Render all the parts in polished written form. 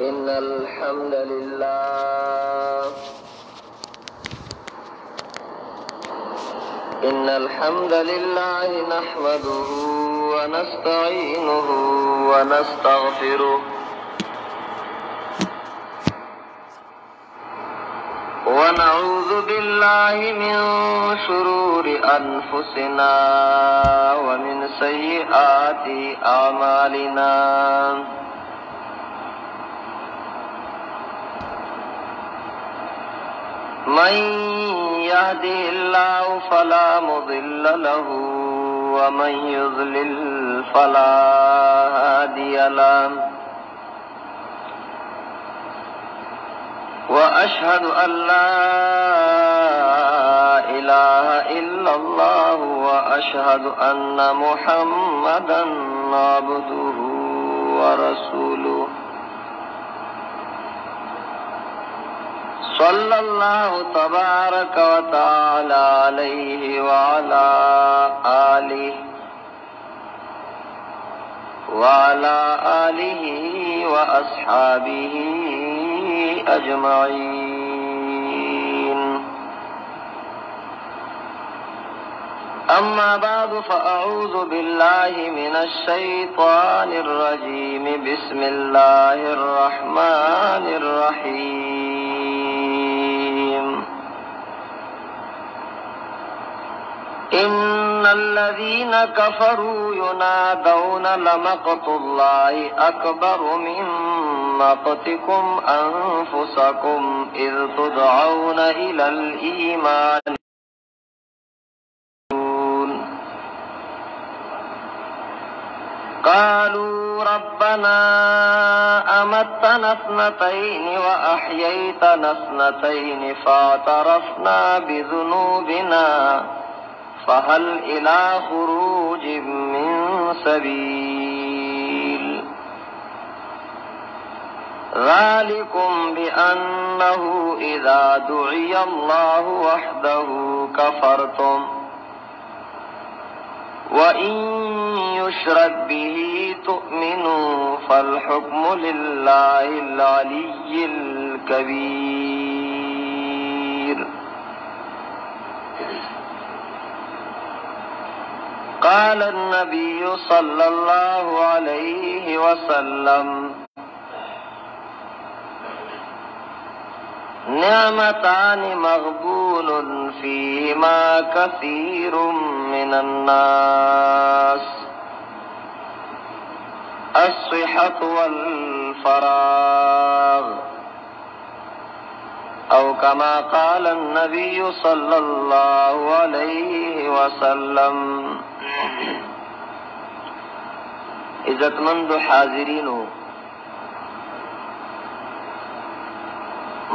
إن الحمد لله نحمده ونستعينه ونستغفره ونعوذ بالله من شرور أنفسنا ومن سيئات أعمالنا من يهده الله فلا مضل له ومن يضلل فلا هادي له وأشهد أن لا إله إلا الله وأشهد أن محمدا عبده ورسوله صلى الله تبارك وتعالى عليه وعلى آله وأصحابه أجمعين. أما بعد فأعوذ بالله من الشيطان الرجيم. بسم الله الرحمن الرحيم. إن الذين كفروا ينادون لمقت الله أكبر من مقتكم أنفسكم إذ تدعون إلى الإيمان قالوا ربنا أمتنا اثنتين وأحييتنا اثنتين فاعترفنا بذنوبنا فهل إلى خروج من سبيل ذلكم بأنه إذا دعي الله وحده كفرتم وإن يشرك به تؤمنوا فالحكم لله العلي الكبير. قال النبي صلى الله عليه وسلم نعمتان مغبون فيهما كثير من الناس الصحة والفراغ أو كما قال النبي صلى الله عليه وسلم. عزتمند حاضرینو،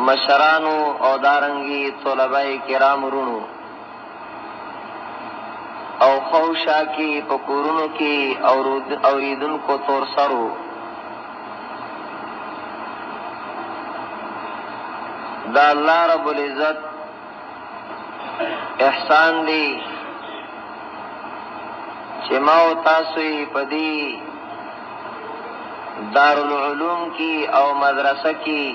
مشرانو او دارنگی طلباء کرام رونو او خوشا کی پکورونو کی اوریدن کو تور سرو، دا اللہ رب العزت احسان دی چه ماو تاسوی پدی دارالعلوم کی او مدرسہ کی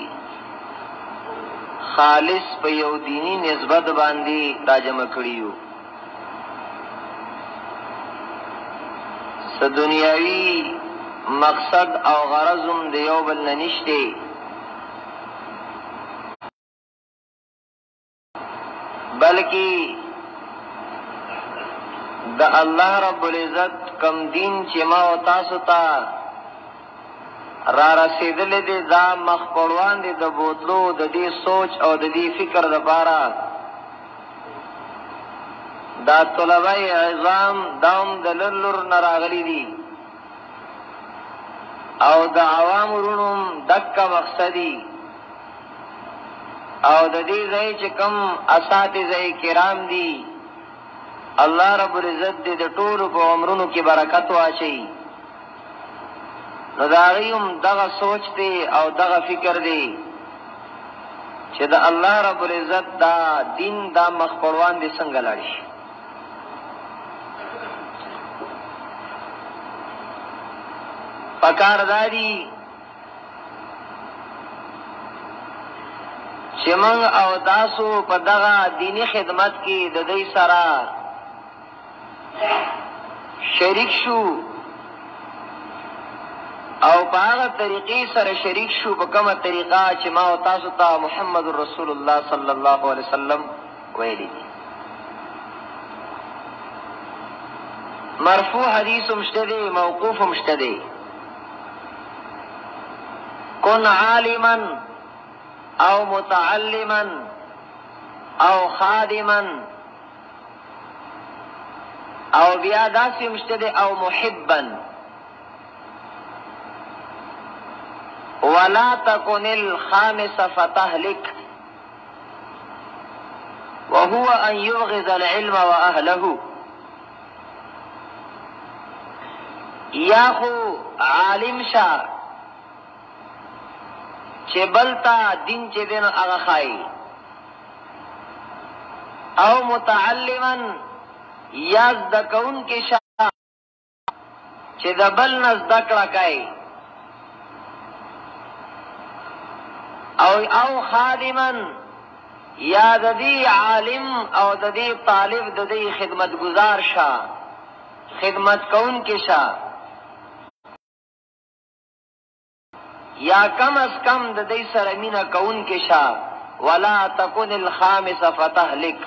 خالص په یو دینی نسبت باندې راجمع کړیو. س دنیاوی مقصد او غرضم د یو بل نه نشته، بلکې د الله رب العزت کم دین چې ما او تاسو ته را رسیدلې دي دا مخ پړوان دي د بوتلو د دې سوچ او د دې فکر لپاره دا طلباء عظام داوم د للور نراغلي دي او د عوام رونم دک مقصدی او د دې ځای چې کوم اساتذه کرام دي الله رب العزت دې د ټولو په عمرونو کې برکت واچي. نو داغیم دغه سوچ دی او دغه فکر دی چې د الله رب العزت دا دین دا مخ پړوان دي څنګه لاړ شي. پکار داری چې موږ او تاسو په دغه دینی خدمت کې د دې سره شریک شو او په هغه طریقې سره شریک شو په کومه طریقه چې ما او تاسو ته محمد رسول الله صلی الله علیه وسلم ویلي دي. مرفوع حدیث مشته دی، موقوف مشته دی. کن عالما او متعلما او خادما او بیا داسې مشته دی او محبا ولا تكن الخامس فتهلك وهو ان يبغض العلم واهله. یا خو عالم شا چې بلتا دین چې دین هغه خای، او متعلما یا زدکون کې شا چې د بل نه زده کړه کوي، او خادما یا د دې عالم او د دې طالب د دې خدمت گزار شا، خدمت کون کې شا، یا کم از کم د دې سره مینا کون کې شا. ولا تکن الخامس فتهلك،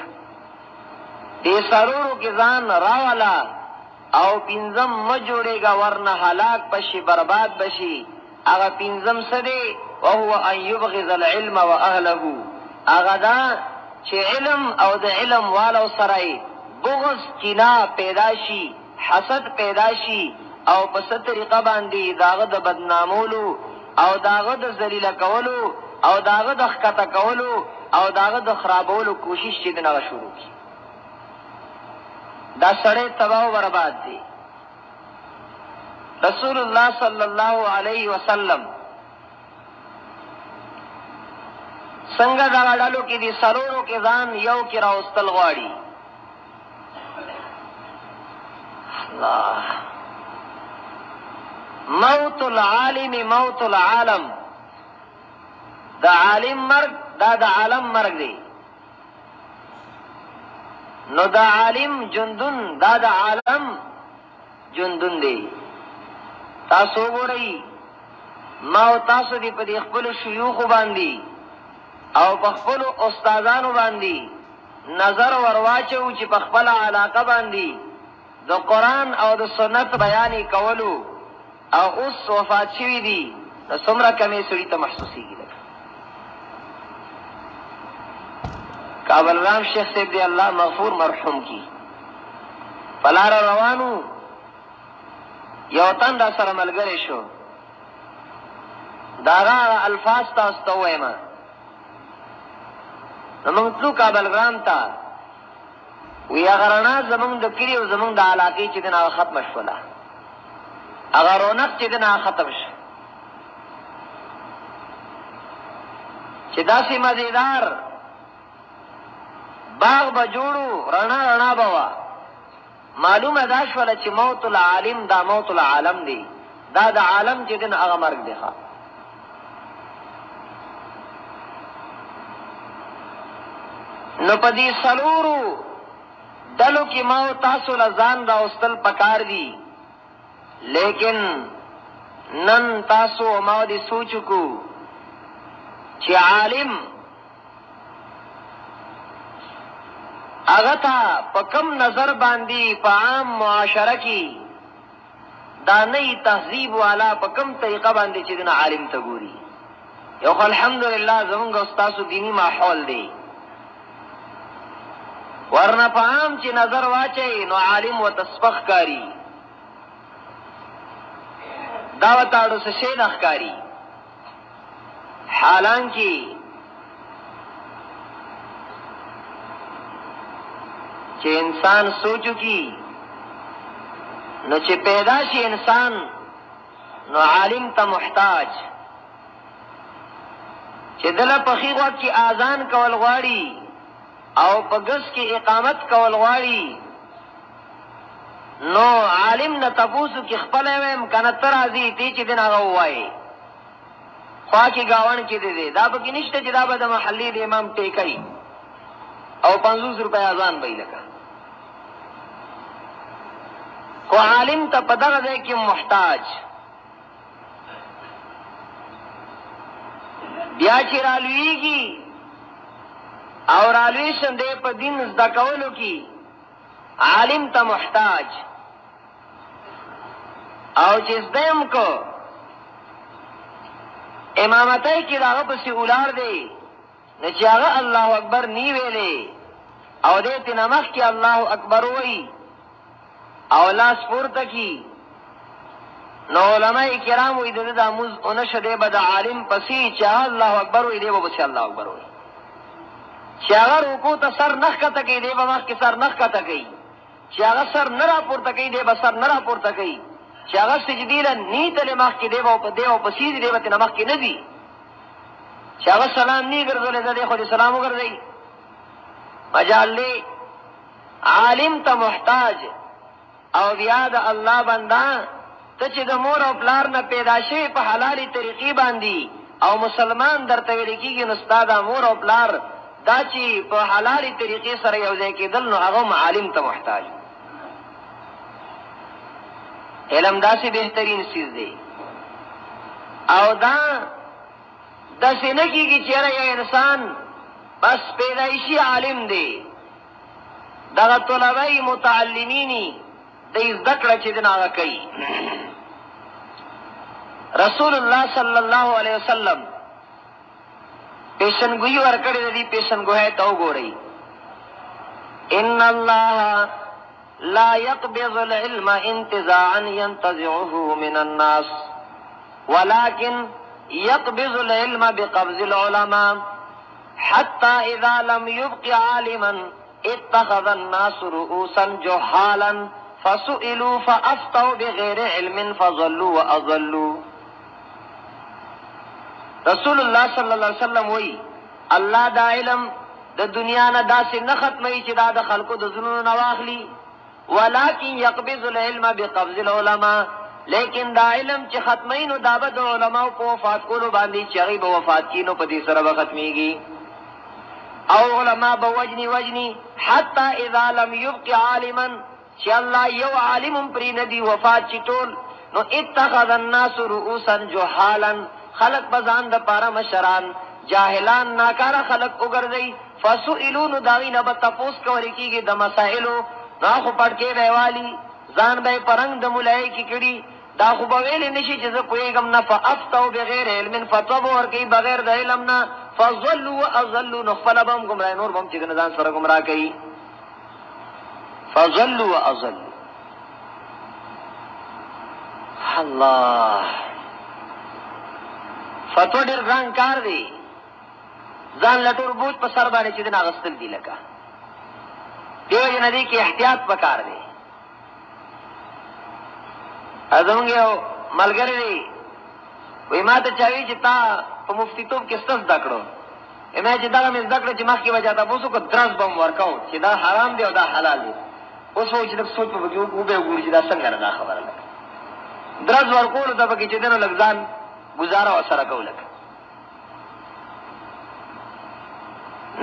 دې سرورو کې ځان راوالا او پینځم مجوړېګا ورنه هلاک بشي، برباد بشي. هغه پینځم سده وهو ان يبغض العلم واهله، هغه دا چې علم او د علم والو سره بغض کینا پیدا شي، حسد پیدا شي، او په ست طریقه باندې داغه د بدنامولو او داغه د ذلیل کولو او داغه د ښکته کولو او داغه د خرابولو کوشش چې دغه شروع کی. دا سړی تباہ و برباد دی. رسول الله صلی الله علیه وسلم څنګه دا ډالو کې دي سرورو کې ځان یو کې راوستل غواړي. الله، موت العالم موت العالم، دا عالم مرگ دا دا عالم مرگ دی. نو دا عالم جندن دا دا عالم جندن دی. تاسو ګورئ ما او تاسو دی په دې خپل شيوخ باندې او په خپل استادانو باندې نظر ورواچو چې په خپل علاقه باندې د قران او د سنت بیان کولو او اوس وفات شوی دی، د څومره کمې سړي ته محسوسيږي. کابل رام شیخ صاحب دی الله مغفور مرحوم کی پلار روانو، یو تن دا سره ملګری شو، داغه الفاظ تاسو ته وایم. زمونږ ټول کابل رام ته وی غرنا زمونږ د کلی او زمونږ د علاقې چې دغه ختم شوله، هغه رونق چې دغه ختم شو، چې داسې مزیدار باغ به جوړو، رڼا رڼا به وه. معلومه دا شوله چې موت العالم دا موت العالم دی، دا د عالم چې دن هغه مرګ دی. نو په دې سلورو دلو کې ما او تاسو له ځان راوستل پکار دي، لیکن نن تاسو ما دې سوچ کو چې عالم هغه ته په کم نظر باندې په عام معاشره کې دا نه تهذیب والا په کم طریقه باندې چې دنا عالم ته ګوري. یو الحمدلله زمونږ استادو دینی ماحول دی، ورنه په عام چې نظر واچي نو عالم و تسبخ کاری، دا وتاړو څه شي نه ښکاری. حالانکه چې انسان سوچو کی نو چې پیدا شي انسان نو عالم ته محتاج، چې دله په خیغه کې اذان کول غواړي او په ګس کې اقامت کول غواړي، نو عالم نه تاسو کې خپل ویم کنه تر ازي تی چې دین هغه وایي خوا کې گاون کې دی دا به کې نشته چې دا به د محلي د امام ټیکي او 50 روپے اذان به لکه کو عالم ته په دغه ځای کې محتاج بیا چې رالویږي او رالوی شندې په دین زده کولو کې عالم ته محتاج او چې زدم کو امامتای کې راغه پسې اولار دی نه چې هغه الله اکبر نی ویلې او دې تنمخ کې الله اکبر وای او لاس پورته کی نو علماء کرام وې د اموز اون شده بد عالم پسې چې الله اکبر وې دې به الله اکبر وې چې هغه رکوع ته سر نخ کته کې دې به مخ کې سر نخ کته کوي چې هغه سر نه را پورته کوي دې به سر نه را پورته کوي چې هغه سجدی له نیت له مخ کې دې به په دې او پسې دې به تنمخ کې نه دي چې هغه سلام نه ګرځولې دې خو دې سلام وګرځي مجال له عالم ته محتاج او بیا د الله بندا ته چې د مور او پلار نه پیدا شوی په حلالي طریقې باندې او مسلمان درته ویل کېږي نو استاد مور او پلار دا چې په حلالي طریقې سره یو ځای کېدل نو هغه عالم ته محتاج علم داسې بهترین چیز دی او دا داسې نه کېږي چې یو انسان بس پیدایشي عالم دی دغه طلبه متعلمینی د زده کړه چې دنا کوي رسول الله صلی الله علیه وسلم پیشنګوئی ورکړې دي پیشنګوه ته وګورئ ان الله لا يقبض العلم انتزاعا ينتزعه من الناس ولكن يقبض العلم بقبض العلماء حتى اذا لم يبق عالما اتخذ الناس رؤوسا جهالا فسئلوا فافتوا بغیر علم فضلوا واضلوا رسول الله صلی الله علیه وسلم وی الله دا علم د دنیا نه داسې نه ختمي چې دا د خلقو د زړونو نه واخلي ولکن يقبض العلم بقبض العلماء لیکن دا علم چې ختمي نو دا به د علماو په وفات کولو باندې چې هغه به وفات کینو په دې سره به ختميږي او علما به وجني حتى اذا لم يبق عالما چې الله یو عالم پرې ندی وفات چې ټول نو اتخذ الناس رؤوسا جهالا خلق بزان د پاره مشران جاهلان ناکاره خلق وګرځي فسئلون داوینه به تپوس کوي کیږي د مسائلو دا خو پړکې دیوالی ځان به پرنګ د مولای کی کړي دا خو به ویل نشي چې زه کویګم نه فافتو بغیر علم فتوا ورکی بغیر د علم نه فضلوا واضلوا نخفلبهم گمراه نور بم چې ځان سره گمراه کوي فضلوا واضلوا الله فتوا ډیر ګران کار دی ځان لټور بوج په سر باندې چې دنا غستل دی لکه دیو جن دی کې احتیاط وکړ دی ازمږ یو ملګری دی وې ما ته چاوي چې تا په مفتیتوب کې ستاسو دکړو اما چې دا مې دکړه چې مخکې وجه تاسو کو درس بم ورکاو چې دا حرام دی او دا حلال دی اوس وایي چې سوچ په وګورو او به وګوري چې دا څنګه دا خبره ده درس ورکول دا پکې چې دنه لګزان گزاره وسره کوله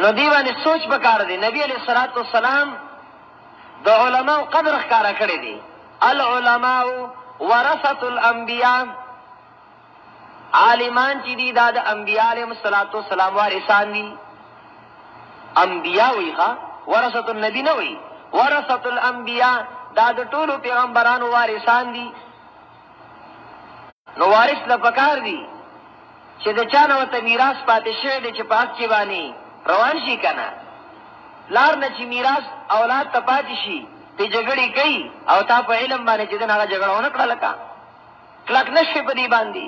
نو دی باندې سوچ وکړ دی نبی علیہ الصلوۃ والسلام د علماء قدر ښکارا کړی دی العلماء ورثه الانبیاء عالمان چې دی د انبیاء علیهم الصلوۃ والسلام وارثان دي انبیاء ویخه ورثه النبی نه وی ورثه الانبیاء دا د ټولو پیغمبرانو وارثان دي نو وارث لپاره دي چې د چا نو ته میراث پاتې شوی دی چې پاک کې باندې روان شي کنه لار نه چې میراث اولاد ته پاتې شي په جګړې کوي او تا په علم باندې چې دغه جګړه ونه کړل کا کلک نشي په دې باندې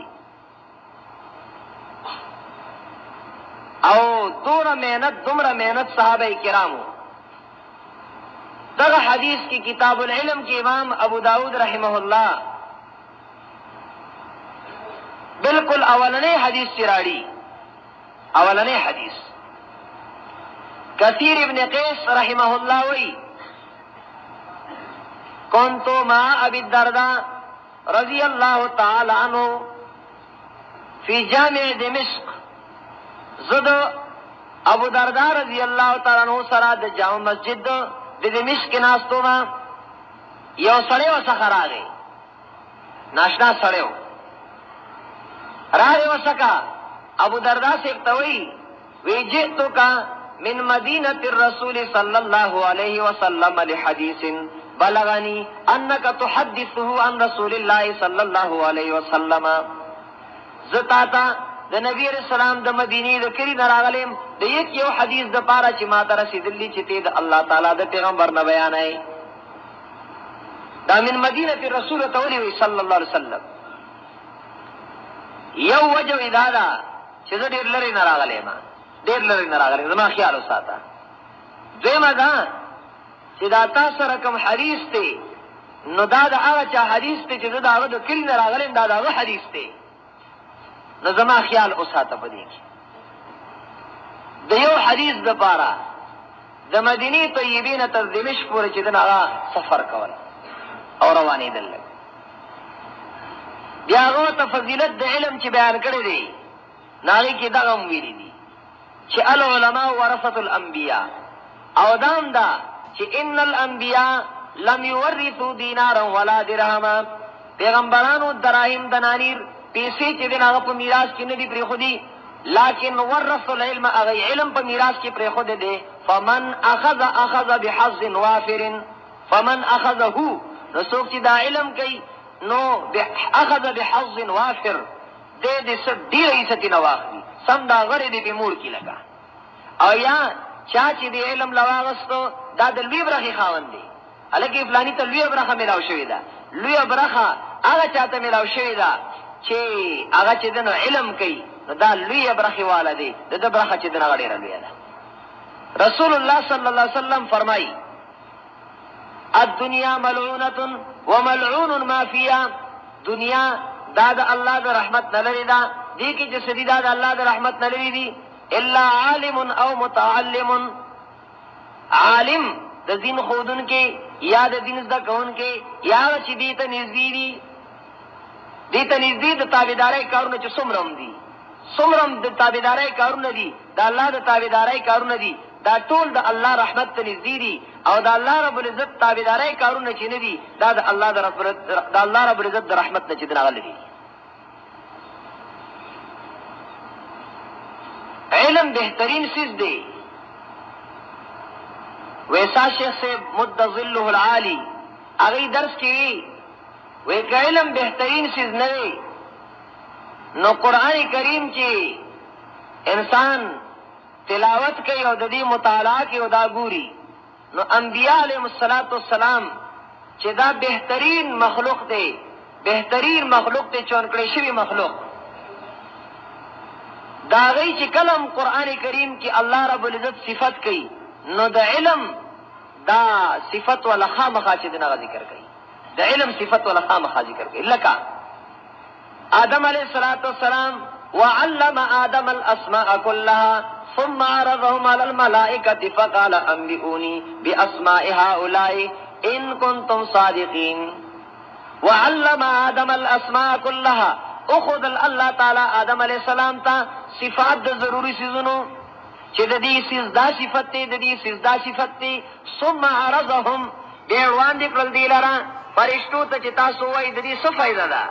او دومره مهنت صحابه کرامو دغه حدیث کی کتاب العلم کې امام ابو داود رحمه الله بالکل اولنې حدیث چراړي اولنې حدیث کثیر ابن قیس رحمه الله وی كنت مع ابي الدرداء رضي الله تعالى عنه فی جامع دمشق زد ابو دردار رضی اللہ تعالی عنہ سره د جامع مسجد د دمشق کې ناستو ما یو سړی وسخه راغی ناشنا سړی راغی وسکا ابو دردار سے توئی وی جئتو کا من مدینة الرسول صلی اللہ علیہ وسلم لحدیث بلغنی انکا تحدثه عن رسول اللہ صلی اللہ علیہ وسلم زتاتا د نبی علیہ السلام د مدینی د کری نراغلیم د یک یو حدیث د پارا چی ما تا رسیدلی چی تی د اللہ تعالی د پیغمبر نه بیان ہے دا من مدینة الرسول تولی وی صلی اللہ علیہ وسلم یو وجو ادادا چې زه ډېر لرې نه راغلی ما ډېر لرې نه راغلی زما خیال وساته دویمه دا چې دا تا سره کوم حدیث دی نو دا د هغه چا حدیث دی چې زه د هغه د کلي نه راغلی دا د هغه حدیث دی نو زما خیال وساته په دې کې د یو حدیث دپاره د مدینې طیبې نه تر دمشق پورې چې دن هغه سفر کول او روانېدل بیا هغه ته فضیلت د علم چې بیان کړی دی ناغی کی دغم ویلی دی چه العلماء ورثة الانبیاء او دام دا چه ان الانبیاء لم یورثو دینارا ولا درہما پیغمبرانو دراہم دنانیر پیسے چه دن آغا پا میراث کی ندی پری خودی لیکن ورثو العلم اغی علم پا میراث کی پری خود دے فمن اخذ بحظ وافر فمن اخذہو نسوک چه دا علم کئی نو اخذ بحظ وافر دے دے سب دی رئیستی نواخلی سم دا غری دی پی موڑ کی لگا او یا چاچی دی علم لواغستو دا دا لوی برخی خواهن دی حالکی فلانی تا لوی برخا ملاو شوی دا لوی برخا آغا چاہتا ملاو شوی دا چه آغا چه دنو علم کئی دا لوی برخی والا دی دا برخا چه دنو غیر لوی دا رسول اللہ صلی اللہ علیہ وسلم فرمائی الدنیا ملعونت وملعون ما فیا دنیا دا دا اللہ دا رحمت نلری دا دیکی جسدی دا دا اللہ دا رحمت نلری دی الا عالم او متعلم عالم دا دین خودن کے یا دا دین زدہ کون کے یا چی دیتا نزدی دا تابدارائی کارون چی سمرم دی سمرم دا تابدارائی کارون دی دا اللہ دا تابدارائی کارون دی دا ټول د الله رحمت ته نږدې دي او د الله رب العزت تابعداري کارونه چې نه دي دا د الله رب العزت د رحمت نه چې دغه لري علم بهترین چیز دی ویسا شیخ سے مد ظله العالی هغه درس کې وی که علم بهترین چیز نه دی نو قرآن کریم چې انسان تلاوت کوي او د دې مطالعه کوي او دا ګوري نو انبیاء علیهم السلام چې دا بهترین مخلوق دی بهترین مخلوق دی چون کړی شوی مخلوق دا غي چې کلم قرآن کریم کې الله رب العزت صفت کوي نو د علم دا صفت ولا خامخا چې دغه ذکر کوي د علم صفت ولا خامخا ذکر کوي لکه آدم علیہ السلام وعلم آدم الاسماء كلها ثم عرضهم على الملائكة فقال انبئوني باسماء هؤلاء ان كنتم صادقين وعلم آدم الاسماء كلها اخذ الله تعالی آدم علیہ السلام تا صفات د ضروری سيزونو چې د دې سيز دا صفت دی د دې سيز دا صفت دی ثم عرضهم بیروان دی کړل دی لرا فرشتو ته چې تاسو وای د دې څه فائدہ ده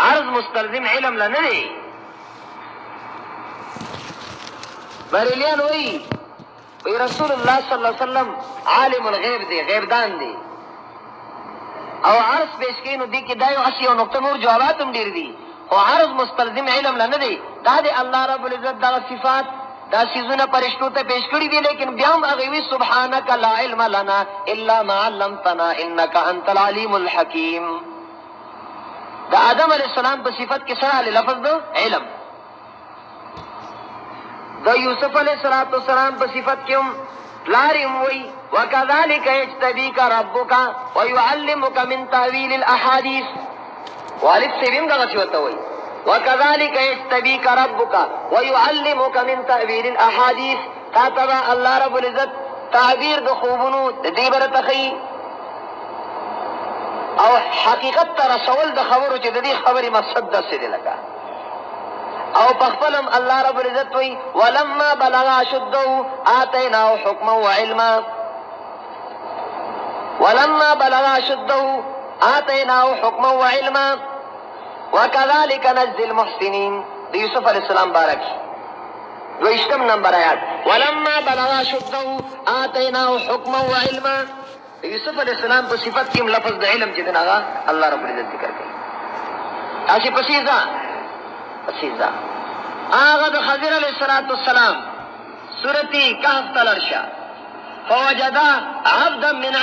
عرض مستلزم علم لنه دی بریلیان وی رسول اللہ صلی اللہ علیہ وسلم عالم الغیب دی غیب دان دی او عرض پیش کئی نو دی کی دایو اسی و نقطہ نور جواباتم دیر دی او عرض مستلزم علم لنه دی دا دی اللہ رب العزت دا صفات دا سیزون پرشتو تا پیش کری دی لیکن بیام اغیوی سبحانک لا علم لنا الا ما علمتنا انکا انت العلیم الحکیم دا آدم علیہ السلام پا صفت کی سرح لفظ دو علم دا یوسف علیہ السلام پا صفت کیوں لارم وی وَكَذَلِكَ يَجْتَبِيكَ رَبُّكَ وَيُعَلِّمُكَ مِن تَأْوِيلِ الْأَحَادِيثِ والد سیبیم دا غصیوتا ہوئی وَكَذَلِكَ يَجْتَبِيكَ رَبُّكَ وَيُعَلِّمُكَ مِن تَأْوِيلِ الْأَحَادِيثِ تاتبا اللہ رب العزت تعبیر دا خوبنو دا دیبر تخی او حقیقت ته رسول د خبرو چې د دې خبرې مقصد داسې دی لکه او پخپلم الله رب العزت وی ولما بلغ اشده آتیناه حکما وعلما ولما بلغ اشده آتیناه حکما وعلما وكذلك نجزي المحسنين د یوسف علیہ السلام بارک 20 نمبر آیات ولما بلغ اشده آتیناه حکما وعلما یوسف علیہ السلام په صفت کې لفظ د علم چې دغه الله رب العزت ذکر کوي اسی پسیزا هغه د خضر علیہ السلام سورتی کهف تلرشا فوجد عبدا من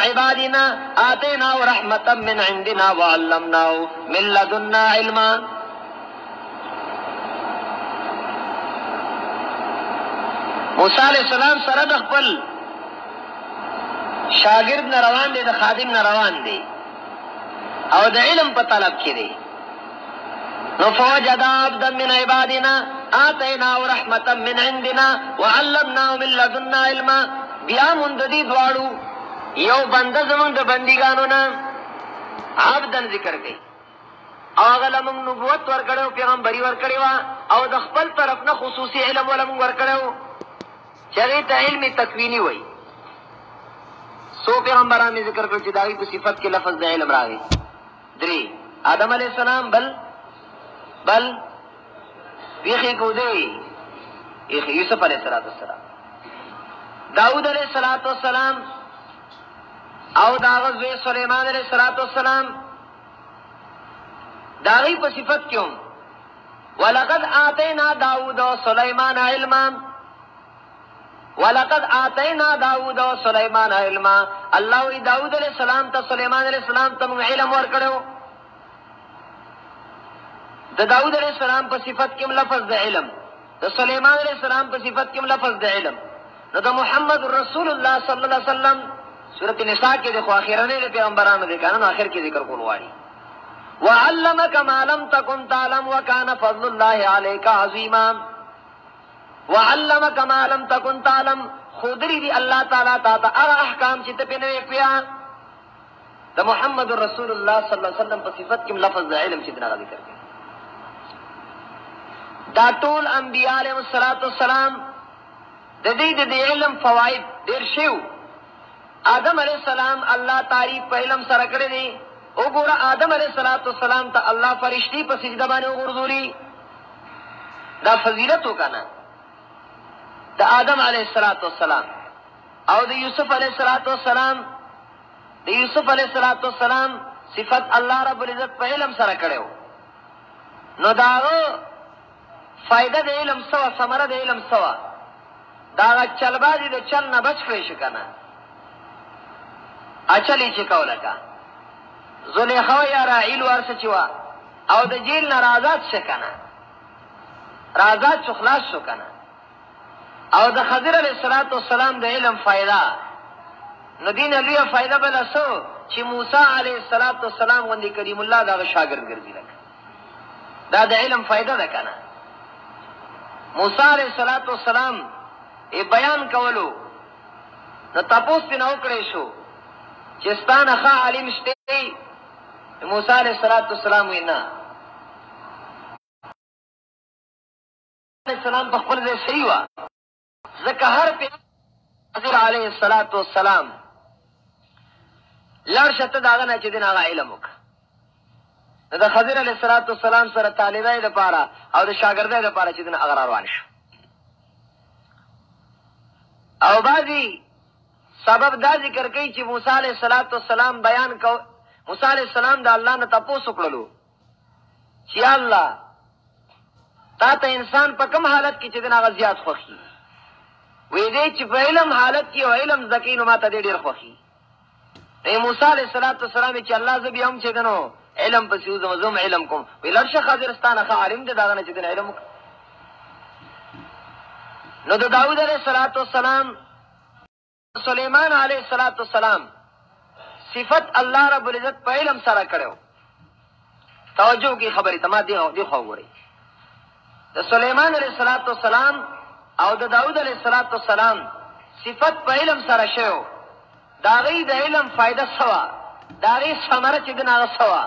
عبادنا آتيناه رحمة من عندنا وعلمناه من لدنا علما موسی علیہ السلام سره د خپل شاگرد نه روان دی د خادم نه روان دی او د علم په طلب کې دی نو فوجد عبدا من عبادنا آتيناه رحمة من عندنا وعلمناه من لدنا علما بیا مونږ د دې دواړو یو بنده زمونږ د بندګانو نه عبدن ذکر کوي هغه لمونږ نبوت ورکړو پیغمبري ورکړو او د خپل طرف نه خصوصي علم ولمونږ ورکړو چې هغه ته علم تکوینی وایي سو پیغمبران می ذکر کړ چې داوی په صفت کې لفظ د علم راغی درې آدم علیہ السلام بل ویخی کو دی یوسف علیہ السلام داود علیہ السلام او داغذ سلیمان علیہ السلام داغی په صفت کیوں وَلَقَدْ آتَيْنَا دَاوُدَ وَسُلَيْمَانَ عِلْمًا وَلَقَدْ آتَيْنَا دَاوُدَ وَسُلَيْمَانَ عِلْمًا اللہ وی داود علیہ السلام تا سلیمان علیہ السلام تا مونږ علم ورکړو د داود علیہ السلام په صفت کې لفظ د علم د سلیمان علیہ السلام په صفت کې لفظ د علم نو د محمد رسول الله صلی الله علیه وسلم سورۃ النساء کې د خو اخرانه پیغمبرانو د قانون اخر کې ذکر کول وایي وعلمك ما لم تكن تعلم وكان فضل الله عليك عظيما وعلمك ما لم تكن تعلم خودری دی الله تعالی تا هغه احکام چې ته په نوې پیا د محمد رسول الله صلی الله علیه وسلم په صفت کې لفظ د علم چې دغه ذکر کوي دا ټول انبیاء علیهم السلام د دې علم فواید ډیر شیو آدم علیہ السلام الله تعریف په علم سره کړی دی وګوره آدم علیہ السلام ته الله فرشتي په سجده باندې وګرځولي دا فضیلت وکړه د آدم علیہ السلام او د یوسف علیہ السلام صفت الله رب العزت په علم سره کړو نو داغه فائدہ د علم سوا ثمره د علم سوا دا چلبازي د چل نه بچ کړی شي کنه اچلی چې کولکا زلیخا یا راعیل ورسه چوا او د جیل نه آزاد شي کنه آزاد شو خلاص شو کنه او د خضر علیہ السلام د علم فائدہ نو دین علیه فائدہ بلسو چې موسی علیہ السلام غوندي کریم الله دا شاګرد ګرځي لکه دا د علم فائدہ ده کنه موسی علیہ السلام ای بیان کولو نو تاسو نه وکړې شو چې ستانه ښه عالم شته موسی علیہ السلام وینا السلام په خپل ځای صحیح وا ځکه هر حضرت علیہ السلام لړ شته داغه نه چې دین هغه علم وک د خضر علیہ السلام سره طالبای د پاره او د شاګردای د پاره چې دین هغه روان شو او بعضی سبب دا ذکر کوي چې موسی علیہ السلام بیان کو موسی علیہ السلام د الله نه تاسو کړلو چې الله تا ته انسان په کوم حالت کې چې دین هغه زیات خوخي وې دې چې په علم حالت کې او علم زکینو ماته ډېر خوخي ای موسی علیہ السلام چې الله ز بیا هم چې دنو علم پسې زم علم کوم ولرشه خضرستانه عالم دې داغه چې دین علم نو د داود علیہ السلام سلیمان علیہ السلام صفت الله رب العزت په علم سره کړو توجه کی خبره تما دی خو غوري د سلیمان علیہ السلام او د داود علیہ السلام صفت په علم سره شو دا غي د علم فائدہ سوا دا غي ثمره چې دنا غسوا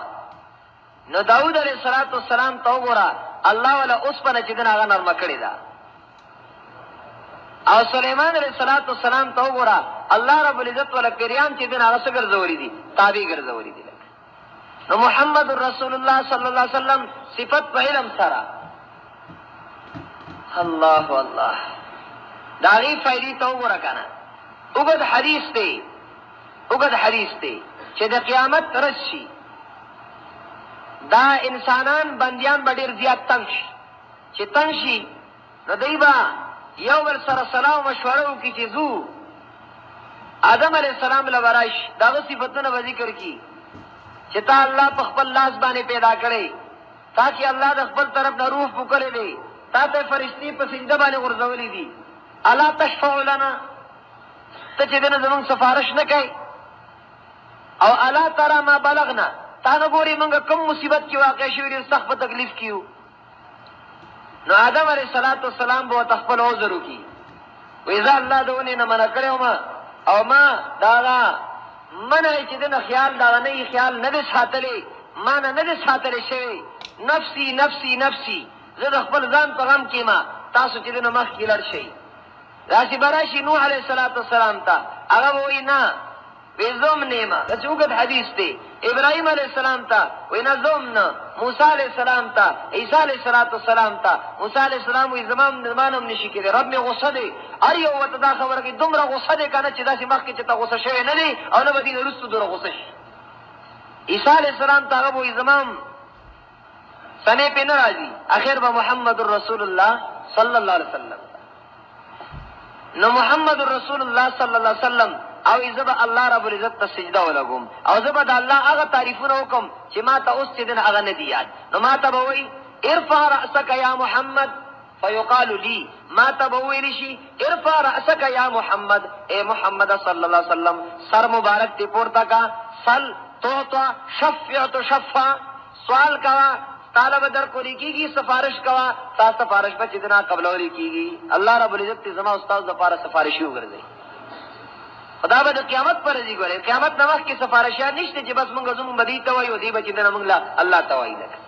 نو داوود علیہ الصلوۃ والسلام تو ګورا الله ولا اوس په چې دنا غ نرم کړی دا او سليمان علیہ الصلوۃ والسلام تو ګورا الله رب العزت ولا پیریان چې دنا غ سګر زوري دي تابع ګرځوري دي نو محمد رسول الله صلی الله علیه وسلم صفت په علم سره الله الله داغي فائدې تو ګورا کنه وګد حدیث ته چې د قیامت راشي دا انسانان بندیان ډېر زیات تنگ شي چې تنگ شي نو دایبا یو بل سره سلام مشوره وکړي چې زو آدم علیہ السلام له ورایش دا صفاتونه به ذکر کی چې تا الله په خپل لاس باندې پیدا کړي تاکي الله د خپل طرف نه روح وکړي دي تا ته فرشتي په سجده باندې ورځولې دي الا تشفع لنا ته چې دنه زمون سفارش نه کوي او الا ترى ما بلغنا تا نه ګوري موږ کوم مصیبت کې واقع شوی دي سخت تکلیف کیو نو آدم علیہ الصلوۃ والسلام به تخپل عذر وکي وإذا الله دونه نه منع کړو ما او ما دا منع چې دنه خیال دا نه خیال نه ساتلې ما نه ساتلې شوی نفسي نفسي نفسي زه خپل ځان په غم کې ما تاسو چې دنه مخ کې لړ شي راشي براشي نوح علیہ الصلوۃ والسلام ته هغه وای نه وزم نیما دا چوکت حدیث تے ابراہیم علیہ السلام تا وینا زمنا موسیٰ علیہ السلام تا عیسیٰ علیہ السلام تا موسیٰ علیہ السلام وی زمانم نشی کے دے رب میں غصہ دے اریو وطدا خبر کی دمرا غصہ دے کانا چی دا سی مخ کی چتا غصہ شوئے ندے او نبا دین رستو در غصہ شی عیسیٰ علیہ السلام تا غب وی زمان سنے پہ نرازی اخیر با محمد الرسول اللہ صلی اللہ علیہ وسلم نو محمد الرسول اللہ صلی اللہ علیہ وسلم او زبا الله رب العزت ته سجده ولګم او زبا د الله هغه تعریفونه وکم چې ما ته اوس چې دین هغه نه دی یاد نو ما ته وای ارفع راسك يا محمد فيقال لي ما ته وای شي ارفع راسك يا محمد اے محمد صلی الله علیه وسلم سر مبارک تی پورتا کا سل تو شفع تو شفع سوال کا طالب در کو لکیږي سفارش کا تا سفارش په چې دنا قبل ولکیږي الله رب العزت زما استاد د پاره سفارشي وګرځي خدا به د قیامت پر ځي ګوره قیامت نوښت کې سفارشیان نشته چې بس مونږ زموږ بدی ته وایو دی بچی دنه مونږ الله ته وایي لکه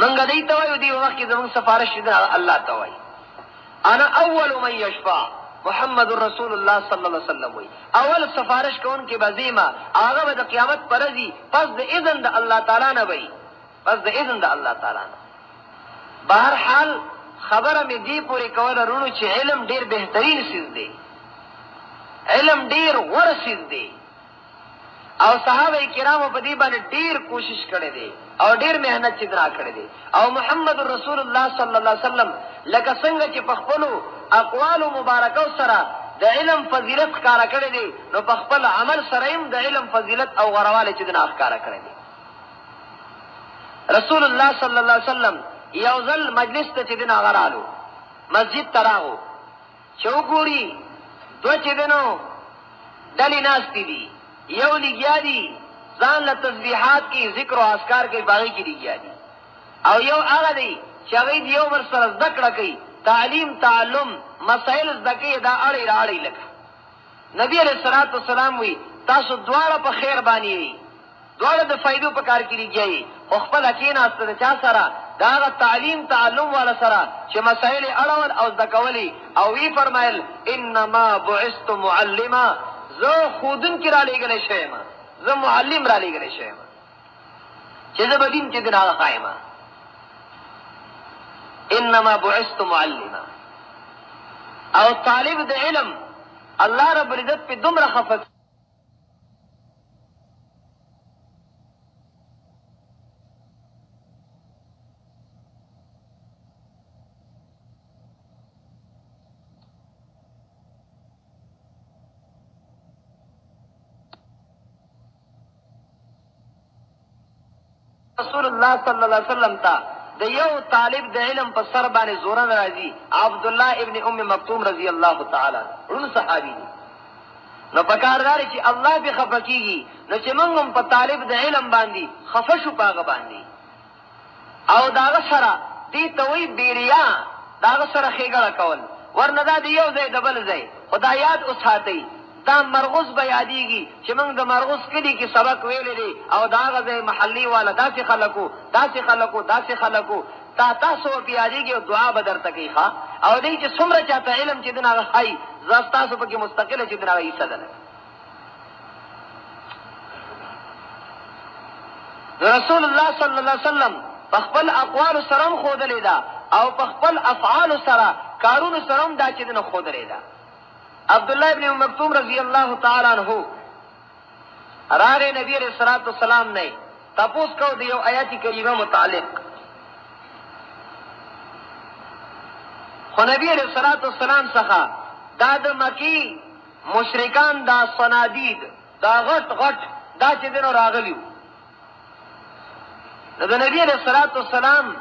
مونږ دی ته وایو دی وخت کې زموږ سفارش دې الله ته وایي انا اول من يشفع محمد رسول الله صلی الله علیه وسلم وایي اول سفارش کون کې بزیما هغه به د قیامت پر ځي پس د اذن د الله تعالی نه وایي پس د اذن د الله تعالی نه بهر حال خبره مې دی پوری کوله رونو چې علم ډیر بهترین سیز دی علم ډیر ورسید دی او صحابه کرامو په دې باندې ډیر کوشش کړي دي او ډیر مهنت چې درا کړي دي او محمد رسول الله صلی الله علیه وسلم لکه څنګه چې په خپل اقوال مبارکو سره د علم فضیلت ښکارا کړي دي نو په خپل عمل سره هم د علم فضیلت او غرواله چې درا ښکارا کړي دي رسول الله صلی الله علیه وسلم یو ځل مجلس ته چې دنا غرالو مسجد تراغو چوکوري دو چې دنو ډلې ناشتي دي یو لګیا دي ځان له تسبیحات کې ذکر او اذکار کې باغی کې لګیا دي او یو هغه دی چې هغه یو ور سره ذکر کوي تعلیم تعلم مسائل زکه دا اړې راړې لکه نبی علیہ الصلوۃ والسلام وی تاسو دواړه په خیر باندې دواړه د فائدو په کار کې لګیایي خو خپل اکیناسته چا سره دا تعلیم تعلم والا سره چې مسائل اړول او ذکولی او وی فرمایل انما بعثت معلما زه خودن کې را لګلې شوم زه معلم را لګلې شوم چې زه بدین چې دغه قائمه انما بعثت معلما او طالب د علم الله رب العزت په دومره خفت رسول الله صلی الله علیه وسلم تا د یو طالب د علم په سر باندې زورن راځي عبد الله ابن ام مکتوم رضی الله تعالی عنہ صحابي نو پکاردار چې الله به خفقيږي نو چې موږ هم په طالب د علم باندې خفشو پاغه باندې او داغه سره دې توي بیریا داغه سره خېګړه کول ورنه دا دی یو ځای د بل ځای خدایات اوساتې دا مرغوز به یادېږي چې موږ د مرغوز کلي کې سبق ویلی دی او د هغه ځای محلي والا داسې خلکو تاسو به یادېږي او دعا به درته کوي ښه او دی چې څومره چاته علم چې دن هغه ښایي زه ستاسو پکې مستقله چې دن هغه حصه ده رسول الله صلی الله علیه وسلم په خپل اقوال سره هم ښودلې ده او په خپل افعال سره کارونو سره هم دا چې دن ښودلې ده عبدالله ابن مکتوم رضی الله تعالی عنہ راغی نبی علیہ الصلوۃ والسلام نه تپوس کو د یو آیات کریمه متعلق خو نبی علیہ الصلوۃ والسلام څخه دا د مکی مشرکان دا صنادید دا غټ دا چې دنو راغلیو د نبی علیہ الصلوۃ والسلام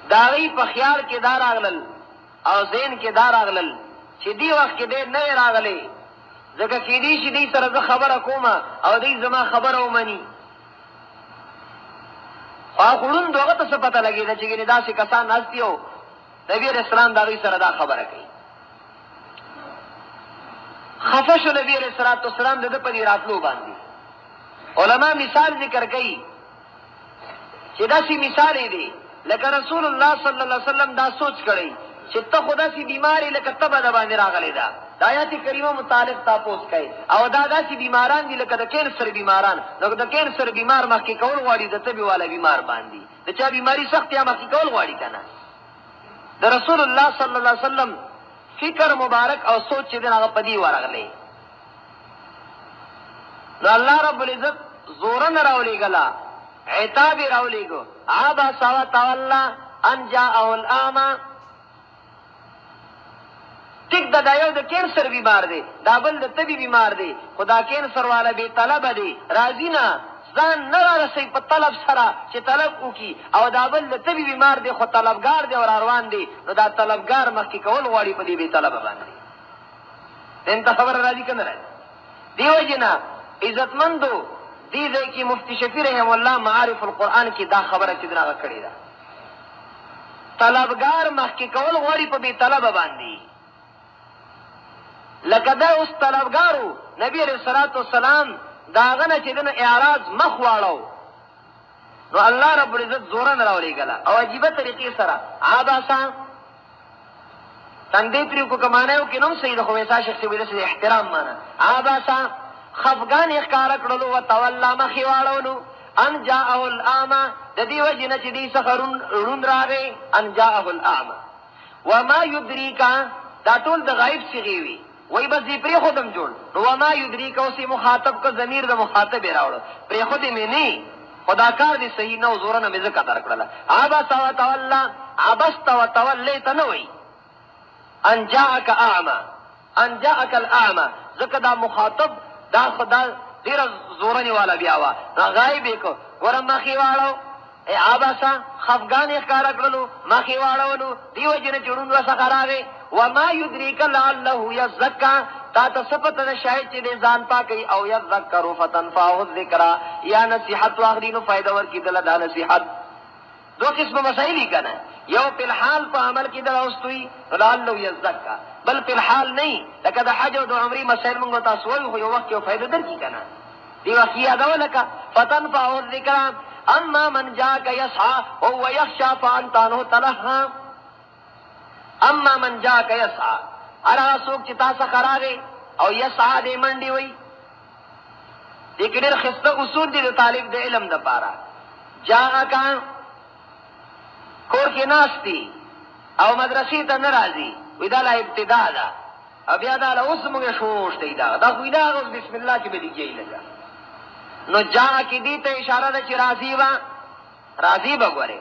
داغی په خیال کې دا راغلل او ذهن کې دا راغلل چې دی وخت کې دې نه راغلي ځکه کې دې چې دې سره خبره کومه او دې زما خبره ومني خورون دوغه ته څه پته لګېده چې ګینه داسې کسان ناست یو نبی علیہ السلام داغی سره دا خبره کوي خفه شو نبی علیہ الصلوۃ والسلام د په دې راتلو باندې علما مثال ذکر کوي چې داسې مثال دی لکه رسول الله صلی الله علیه وسلم دا سوچ کړی چې ته خدا سی بیماری لکه تبه د باندې راغلی دا د آیات کریمه متعلق تاسو کوي او دا داسې بیماران دي لکه د کینسر بیماران لکه د کینسر بیمار مخکې کول غواړي د تبه والا بیمار باندې د چا بیماری سخت یا مخکې کول غواړي کنه د رسول الله صلی الله علیه وسلم فکر مبارک او سوچ چې دغه پدی ورغلی نو الله رب العزت زورن راولي غلا عتاب راولي گو عبا سوا تولا ان جاءه الاعمى ټیک دا یو د کینسر بیمار دی دا بل د تبي بیمار دی خدا کینسر والا به طلب دی راضی نه ځان نه راسي په طلب سره چې طلب وکي او دا بل د تبي بیمار دی خو طلبگار دی او روان دی نو دا طلبگار مخکې کول غواړي په دې به طلب باندې انت خبر راځي کنه راځي دیو جنا عزتمندو دې ځای کې مفتی شفیع رحم الله معارف القرآن کې دا خبره چې دغه کړې ده طلبگار مخکې کول غواړي په دې طلب باندې لکه دا اوس طلبگارو نبی علیہ الصلوۃ والسلام داغه نه چې دنه اعراض مخ واړو نو الله رب العزت زورن راولي غلا او عجیب طریقې سره عباسا تندې پریو کو کمانایو کې نوم سید خو ویسا شخص ویل سي احترام معنا عباسا خفغان اخکار کړلو او تولا مخ واړولو ان جاءه الاعمى د دې وجنه چې دې سخرون رون راغی ان جاءه الاعمى وما يدريك دا ټول د غیب صيغه وي وای بس دې پری خودم جوړ نو ما يدريك او سي مخاطب کو ضمیر د مخاطب راوړ پری خود مې نه خدا کار دې صحیح نه زورنه مې ذکر درکړه عبس او تولا عبست وتوليت نه وای ان جاءك اعمى ان جاءك الاعمى ذکر دا مخاطب دا خدا ډیر زورنی والا بیا وا غایب کو ورم مخې واړو عباسا خفغان اخکار کړلو مخې واړولو دیو جن جوړون وسه راغی وما يدريك لعله يزكى تا تصفت شاید چې ځان پاکي او يذكر فتنفعه الذكرى یا نصيحت واخرینو فائدہ ورکی دل دا نصيحت دو قسم مسائل کنا یو په الحال په عمل کې دا واستوي لعله يزكى بل په الحال نه لکه د حج او د عمرې مسائل موږ تاسو وایو خو یو وخت یو فائدہ درکې کنا دی وخت یادو لك فتنفعه الذكرى اما من جاءك يسعى وهو يخشى فانت عنه تلهى اما من جاءك يسعى ارا سوق چې تاسو خراغه او يسعى دې منډي وي دې کې ډېر خسته اصول دي د طالب د علم د پاره جاءك کور کې ناشتي او مدرسې ته ناراضي ودا لا ابتداء ده بیا دا له اوس موږ شوشت دا خو دا اوس بسم الله کې به دیږي لګا نو جاء کې دې ته اشاره ده چې راضي وګوره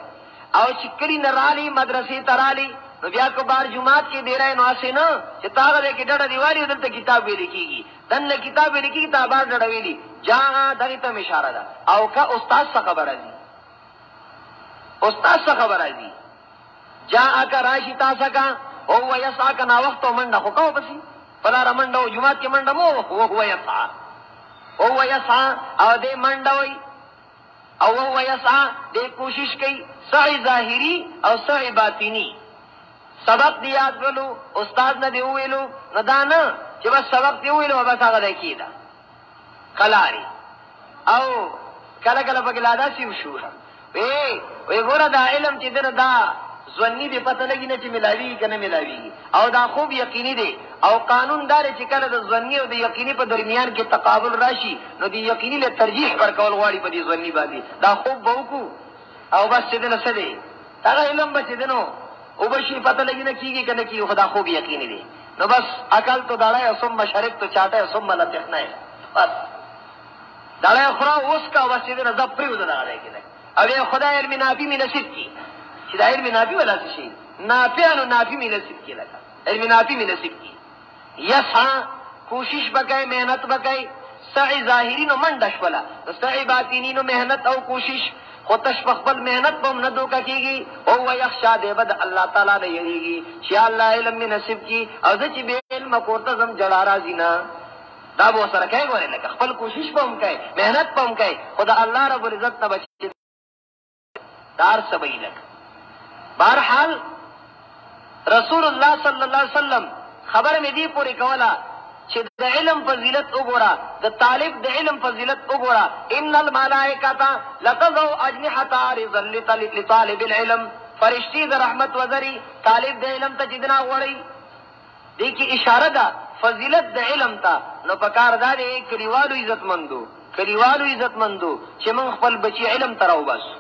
او چې کړي نرالی مدرسې ترالی نو بیا کو بار جمعات کې دی رہے نو اسه نه چې تاغه کې ډډه دیوالي دلته کتاب ویل کیږي دنه کتاب ویل کیږي تابار ډډه ویلي جاء دغه ته اشاره ده او کا استاد څخه خبره دي استاد څخه خبره دي جاء کا راشي تاسو کا او ويسعى کنا وخت منډه خو کو بسي فلا رمنډو جمعات کې منډه مو هو يسعى او يسعى او دې منډه وي او هو يسعى دې کوشش کوي سعی ظاهری او سعی باطینی سبق دی یاد کړلو استاد نه دی ویلو نه دا نه چې بس سبق دی ویل او بس هغه د کیدا کلاری او کله کله پکې لادا سیم شو وی ګوره دا علم چې دنه دا ځواني به پته لګی نه چې ملاوي کنه ملاوي او دا خوب یقیني دی او قانون دار چې کله د ځواني او د یقیني په درمیان کې تقابل راشي نو د یقیني له ترجیح ورکول غواړي په دې ځواني باندې دا خوب به وکړو او بس چې دنه څه دی دا علم به چې دنو او بشي پته لګی نه کیږي کنه کیږي خدا خوب یقیني دی نو بس عقل تو داړه ثم شرب تو چاټه ثم لتخنه بس داړه خورا اوس کا بس چې دنه زپری وځه داړه کې او یا خدای علم نافی می نصیب کی چې دا علم نافی ولا شي نافع نافی می نصیب کی لگا علم نافی می نصیب کی یسا کوشش وکای محنت وکای سعی ظاهری نو منډش ولا سعی باطینی نو محنت او کوشش خو تشفقبل محنت بم نه دوکا کیږي او یخشا دی بد الله تعالی نه یریږي چې الله علم می نصیب کی او چې به علم کوته زم جړا راځي نه دا به سره کوي ګورې لکه خپل کوشش بم کوي محنت بم کوي خدا الله رب العزت ته بچي دار سبئی لک بہرحال رسول اللہ صلی اللہ علیہ وسلم خبر میں دی پوری کولا چې د علم فضیلت وګورا د طالب د علم فضیلت وګورا ان الملائکه لتضع اجنحتها رضا لطالب العلم فرشتي د رحمت وزري طالب د علم ته جدنا وړي دې کی اشاره ده فضیلت د علم ته نو پکار دا دی کلیوالو عزت مندو چې موږ خپل بچي علم تراو بس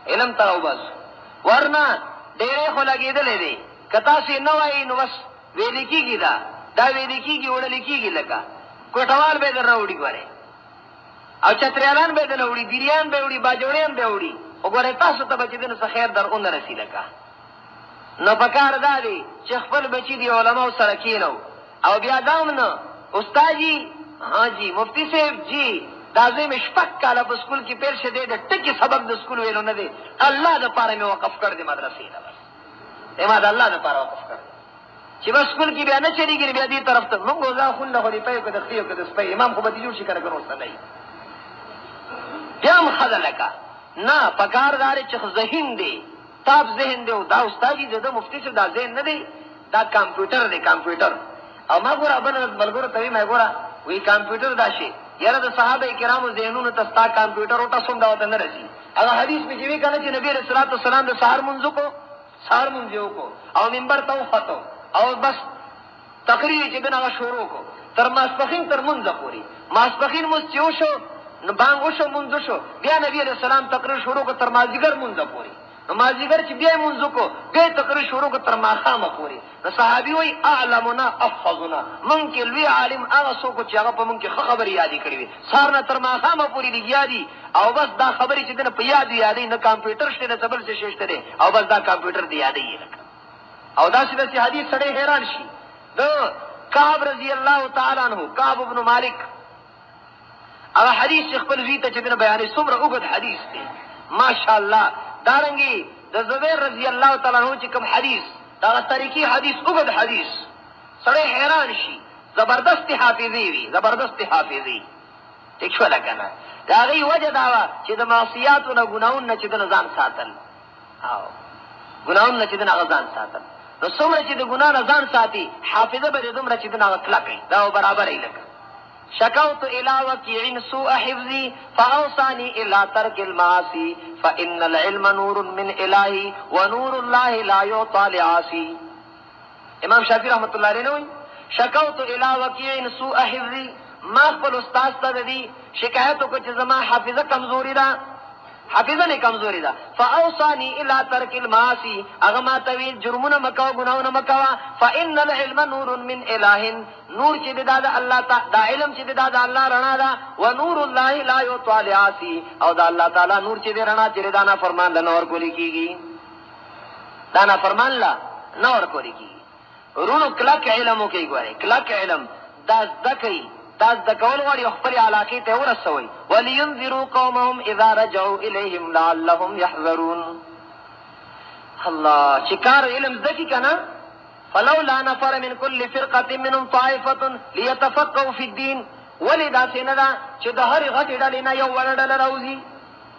علم تراو بس ورنه ډېرې خو لګېدلې دي کتا سي نه وای نو بس ویل کېږي دا ویل کېږي وړل کېږي لکه کوټوال به در راوړي ګوره او چتریالان به در راوړي بیریان به وړي باجوړیان به وړي وګوره تاسو ته بچی دنه څه خیر در اون رسي لکه نو پکار دا دی چې خپل بچی دی علماء سره کینو او بیا دام نه استاد جی ها جی مفتی صاحب جی دازه مې شپک کاله په سکول کې پیر شه دې د ټکی سبق د سکول ویلو نه دی الله د پاره مې وقف کړ دې مدرسې نه بس اما د الله د پاره وقف کړ چې بس سکول کې بیا نه چریږي بیا دې طرف ته موږ ځا خو نه غوړي په کده خيو کده سپي امام خو به دې جوړ شي کنه ګنور سره بیا مخذلکا نه پکاردار چې ذهن دی تاب ذهن دی دا استاد دې د مفتی څخه دا ذهن نه دی دا کمپیوټر دی کمپیوټر او ما ګور ابل بلګور ته ما ګور وی کمپیوټر دا شي یاره د صحابه کرامو ذهنونو ته ستا کمپیوټر او تاسو دا وته نه رسي هغه حدیث می چې وی کنه چې نبی رسول الله صلی الله علیه وسلم د سحر منځ کو او منبر ته وختو او بس تقریر چې دغه شروع کو تر ماسپخین تر منځ پوری ماسپخین مو چې شو نو بانګ وشو منځ شو بیا نبی رسول الله تقریر شروع کو تر مازیګر منځ پوری نو مازیګر چې بیا منځ کو بیا تقریر شروع کو تر ماخامه پوری نو صحابي وای اعلمنا احفظنا من کې لوی عالم هغه څوک چې هغه په من کې خبري یادې کړې وي سارنه تر ماخامه پوری دی یادي او بس دا خبري چې دنه په یادې نه کمپیوټر شته نه سبل څه شته دی او بس دا کمپیوټر دی یادې لکه او دا چې حدیث سره حیران شي د کعب رضی الله تعالی عنہ کعب ابن مالک هغه حدیث خپل زوی ته چې دنه بیانې څومره وګد حدیث دی ماشاءالله دارنګي د زبیر رضی الله تعالی عنہ چې کوم حدیث دا طریقې حدیث وګد حدیث سره حیران شي زبردست حافظي وي زبردست حافظي ټیک شو لکنه دا غي وجه دا چې د معصیات او ګناہوں نه چې د ځان ساتل او ګناہوں نه چې د ځان ساتل نو څومره چې د ګناه نه ځان ساتي حافظه به دومره چې د نه کلکې دا برابر ای لکه شکوت الى وكيع سوء حفظي فاوصاني الى ترك المعاصي فان العلم نور من الهي ونور الله لا يعطى لعاصي امام شافعي رحمت الله علیه نو شکوت الى وكيع سوء حفظي ما خپل استاد ته دی شکایت وکړ چې زما حافظه کمزوري ده حافظه نه کمزوري ده فاوصاني الى ترك المعاصي اغه ما توی جرمونه مکو ګناونه مکو فان العلم نور من اله نور چې د الله تعالی دا علم چې د الله رڼا ده ونور الله لا يطال عاصي او د الله تعالی نور چې رڼا چې دانا فرمان له نور کولی کیږي دانا فرمان لا نور کولی کیږي رونو کلک علمو کوي ګوره کلک علم دا ذکر تاز د کول غواړي خپل علاقې ته ورسوي ولينذروا قومهم اذا رجعوا اليهم لعلهم يحذرون الله چې کار علم ذکی کنا فلولا نفر من كل فرقه منهم طائفه ليتفقهوا في الدين ولذا سندا چې د هر غټ ډلې نه یو ورډل راوځي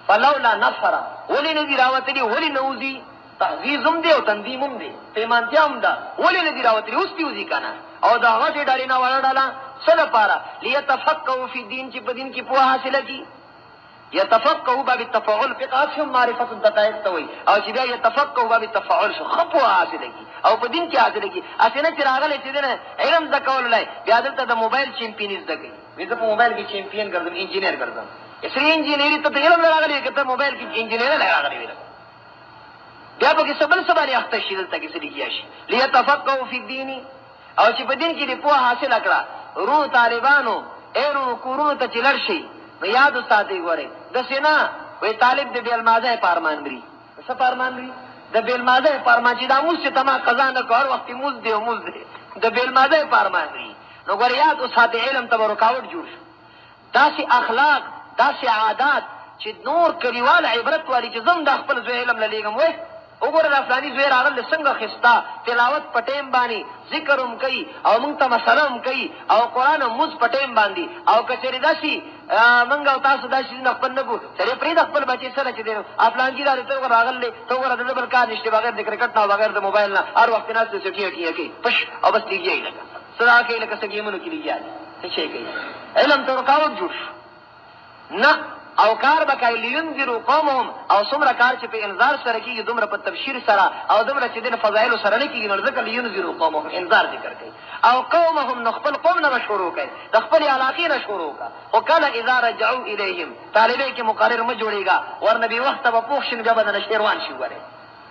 فلولا نفر ولن دراوتلی ولن نوزي تعزیزم دی او تنظیمم دی پیمانتیام دا ولن دراوتلی اوس دیوځي کنا او د هغه ډالې نه وړه ډاله څه لپاره لیتفقهوا فی الدین چې په دین کې پوهه حاصله کړي. یتفقهوا باب التفاعل فقه هم معرفت الدقائق ته وایي او چې بیا یتفقهوا باب التفاعل شو ښه پوهه حاصله کړي او په دین کې حاصله کړي. هسې نه چې راغلی چې دی علم زده کولو لای بیا دلته د موبایل چیمپیني زده کوي. زه په موبایل کې چیمپین ګرځم انجینیر ګرځم. اسري انجینیري ته علم نه راغلی که ته موبایل کې انجینیر نه راغلی وي بیا پکې څه بل څه باندې اخته شي دلته کې څه لیکیا شي لیتفقهوا فی الدین او چې په دین کې دې پوهه حاصله کړه. روح طالبانو ایرو کورونو ته چې لړ شي نو یاد وساتئ ګورئ داسې نه وایي طالب د بېلمازی پارمان مري. څه پارمان مري؟ د بېلمازی پارمان چې دا مونځ چې ته ما قضا نه کړو هر وخت مونځ دی او مونځ دی د بېلمازی پارمان مري. نو ګورې یاد وساتئ علم ته به رکاوټ جوړ شو. داسې اخلاق داسې عادات چې نور کلیوال عبرت والی چې زم دا خپل زوی علم له لېږم وایي وګوره دا فلاني زوی راغلی څنګه ښایسته تلاوت په ټیم باندې ذکر هم کوي او موږ ته مسله هم کوي او قرآن هم مونځ په ټیم باندې او که چېرې داسې موږ او تاسو دا شیزونه خپل نه کړو سړی پرېږده خپل بچې سره چې دی فلانجي دا دی ته وګوره راغلی ته وګوره د ده بل کار نشته بغیر د کرکټ نه او بغیر د موبایل نه هر وخت ناست دی ټیه ټیه کوي پش او بس لګیا یې لکه څه دا کوي لکه څه ګیمونو کې لګیا دی څه شی کوي علم ته رکاوټ جوړ شو نه او کار به کوي لینذروا قومهم او څومره کار چې په انذار سره کېږي دومره په تبشیر سره او دومره چې دین فضایلو سره نه کېږي نو ځکه لینذروا قومهم انذار ذکر کوي او قومهم نو خپل قوم نه به شروع کوي د خپلې علاقې نه شروع کړه خو کله اذا رجعوا الیهم طالبې کې مقرر مه جوړېږه ورنه بې وخته به پوخ شي نو بیا به د نشیروان شي ورې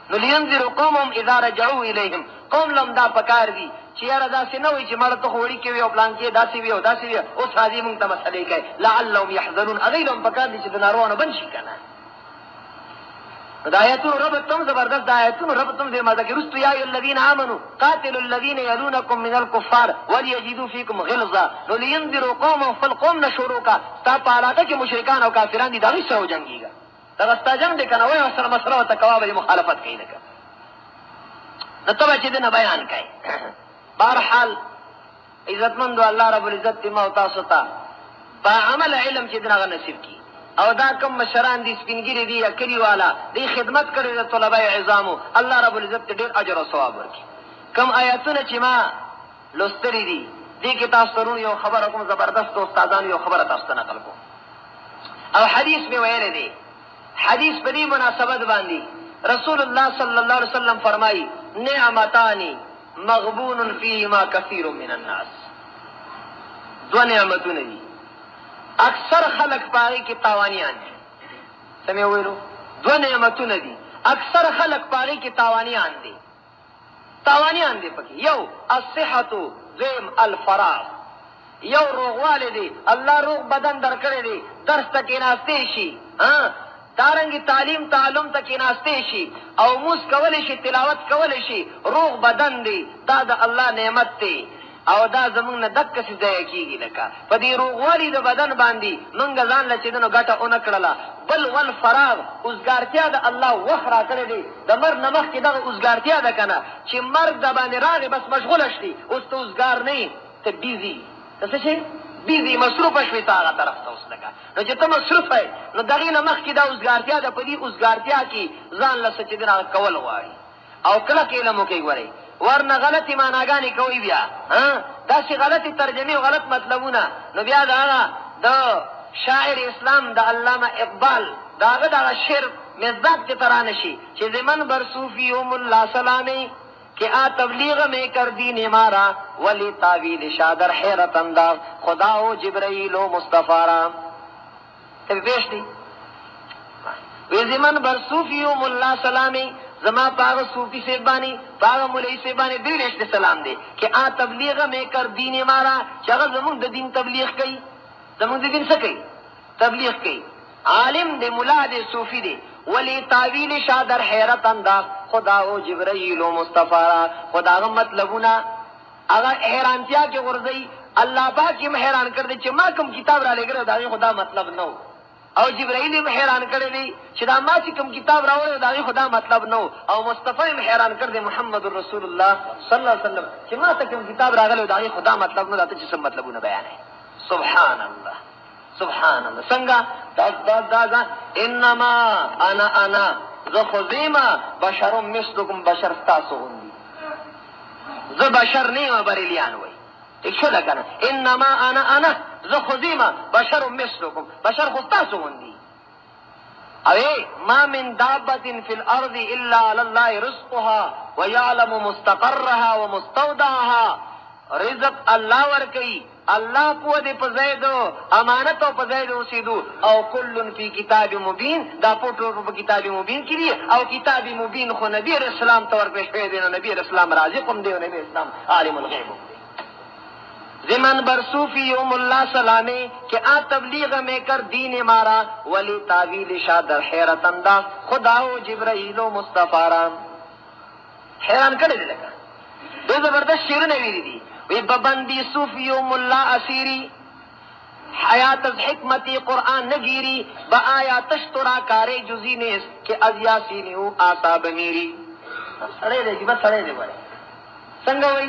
نو لینذروا قومهم اذا رجعوا الیهم قوم لم دا پکار دي چې یاره داسې نه وایي چې مړه ته خو وړي کې وي او پلان کې داسې وي او داسې وي اوس راځي مونږ ته مسلې کوي لعلهم یحزنون هغوی له هم پکار دي چې د ناروغانو بند شي که نه د آیتونو ربط هم زبردست د آیتونو ربط هم ډېر مزه کوي وروستو یا ایها الذین آمنوا قاتلوا الذین یلونکم من الکفار ولیجدوا فیکم غلظه نو لینذروا قومهم خپل قوم نه شروع که ستا په علاقه کې مشرکان او کافران دي د هغوی سره وجنګېږه دغه ستا جنګ دی که نه وایي ورسره مسله ورته کوه به یې مخالفت کوي لکه نو ته به چې دې نه بیان کوي بهرحال عزتمندو الله رب العزت دې ما او تاسو ته با عمل علم چې دین هغه نصیب کړي او دا کم مشران دي سپینګیري دي یا کلي والا دې خدمت کړې د طلبای عظامو الله رب العزت ډېر اجر او ثواب ورکړي. کم آیاتونه چې ما لوستلي دي دې کې تاسو ته یو خبره کوم زبردست استادانو یو خبره تاسو ته نقل کوم او حدیث مې ویلی دی حدیث په دې مناسبت باندې رسول الله صلی الله علیه وسلم فرمایي نعمتان مغبون فیهما کثیر من الناس دو نعمتونه دي اکثر خلق پاغي کې تاوانیان دي سمې ویلو دو نعمتونه دي اکثر خلق پاغي کې تاوانیان دي پکې یو الصحة ذم الفراغ یو روغواله دي الله روغ بدن درکړي دي درس ته کېناستې شي دارنګي تعلیم تعلم ته کېناستې شي او موس کولی شي تلاوت کولی شي روغ بدن دی دا د الله نعمت دی او دا زمونږ نه دقسې ضایع کېږي لکه په دې روغوالي د بدن باندې مونږ ځان له چې دنو ګټه ونه کړله بل والفراغ اوزګارتیا د الله وخت را کړی دی د مرګ نه مخکې دغه اوزګارتیا ده که نه چې مرګ د باندې راغې بس مشغوله شي اوس ته اوزګار نه یې ته بیزي ته څه شي بیزي مصروفه شوې ته هغه طرف ته اوس لکه نو چې ته مصروفه یې نو د هغې نه مخکې دا اوزګارتیا ده په دې اوزګارتیا کې ځان له څه چې دی هغه کول غواړي او کله کې علم وکړئ ګورئ ورنه غلطې معناګانې کوئ بیا داسې غلطې ترجمې او غلط مطلبونه نو بیا د هغه د شاعر اسلام د علامه اقبال د هغه دغه شعر مزاج کې ته رانه شي چې زمن بر صوفی ملا سلامي کہ آ تبلیغ میں کر دین مارا ولی تعویل شادر حیرت انداز خدا و جبرائیل و مصطفیٰ را تبھی پیش دی ویزمن بر صوفی و ملا سلامی زما پاغ صوفی سے بانی پاغ ملی سے بانی دل رشت سلام دے کہ آ تبلیغ میں کر دین مارا چاگا زمان دا دین تبلیغ کئی زمان دا دین سکئی تبلیغ کئی عالم دے ملا دے صوفی دے ولی تعویل شادر حیرت انداز خدا و جبرائیل و مصطفیٰ را خدا غم مطلبونا اگر حیرانتیا کے غرزی اللہ پاک کم حیران کر دے چھ ما کم کتاب را لے کر داغی خدا مطلب نو او جبرائیل ام حیران کر دے چھ دا ما چھ کم کتاب را لے داغی خدا مطلب نو او مصطفیٰ ام حیران کر دے محمد رسول اللہ صلی اللہ علیہ وسلم چھ ما تا کم کتاب را لے داغی خدا مطلب نو داتا چھ سب مطلبونا بیان ہے سبحان اللہ سبحان اللہ سنگا دا انما انا ز خزیما بشر مثلکم بشر ستاسو غوندي ز بشر نیمه بریلیان وای ٹھیک شو ده کنه انما انا زه خو ځیمه بشر مثلکم بشر خو تاسو غوندي اوی ما من دابة فی الارض الا علی الله رزقها ويعلم مستقرها ومستودعها رزق الله ورکی الله په دې په زیدو امانت او په زیدو اوسېدو او کل فی کتاب مبین دا پټو په کتاب مبین کې دي او کتاب مبین خو نبی اسلام تور پېښ شوی دی نو نبی اسلام رازقم دی او نبی اسلام عالم الغیب زمن بر صوفیوں ملا سلامے کہ آ تبلیغ میں کر دین مارا ولی تعویل شاہ در حیرت انداز خداو جبرائیل و مصطفیٰ رام حیران کرے دے لگا دو زبردست شیر نویری دی وی ببندی صوفیوں ملا اسیری حیات از حکمتی قرآن نگیری با آیا تشترا کارے جزی نیس کہ از یاسینیو آساب میری سڑے دے جی بس سڑے دے بڑے سنگا وی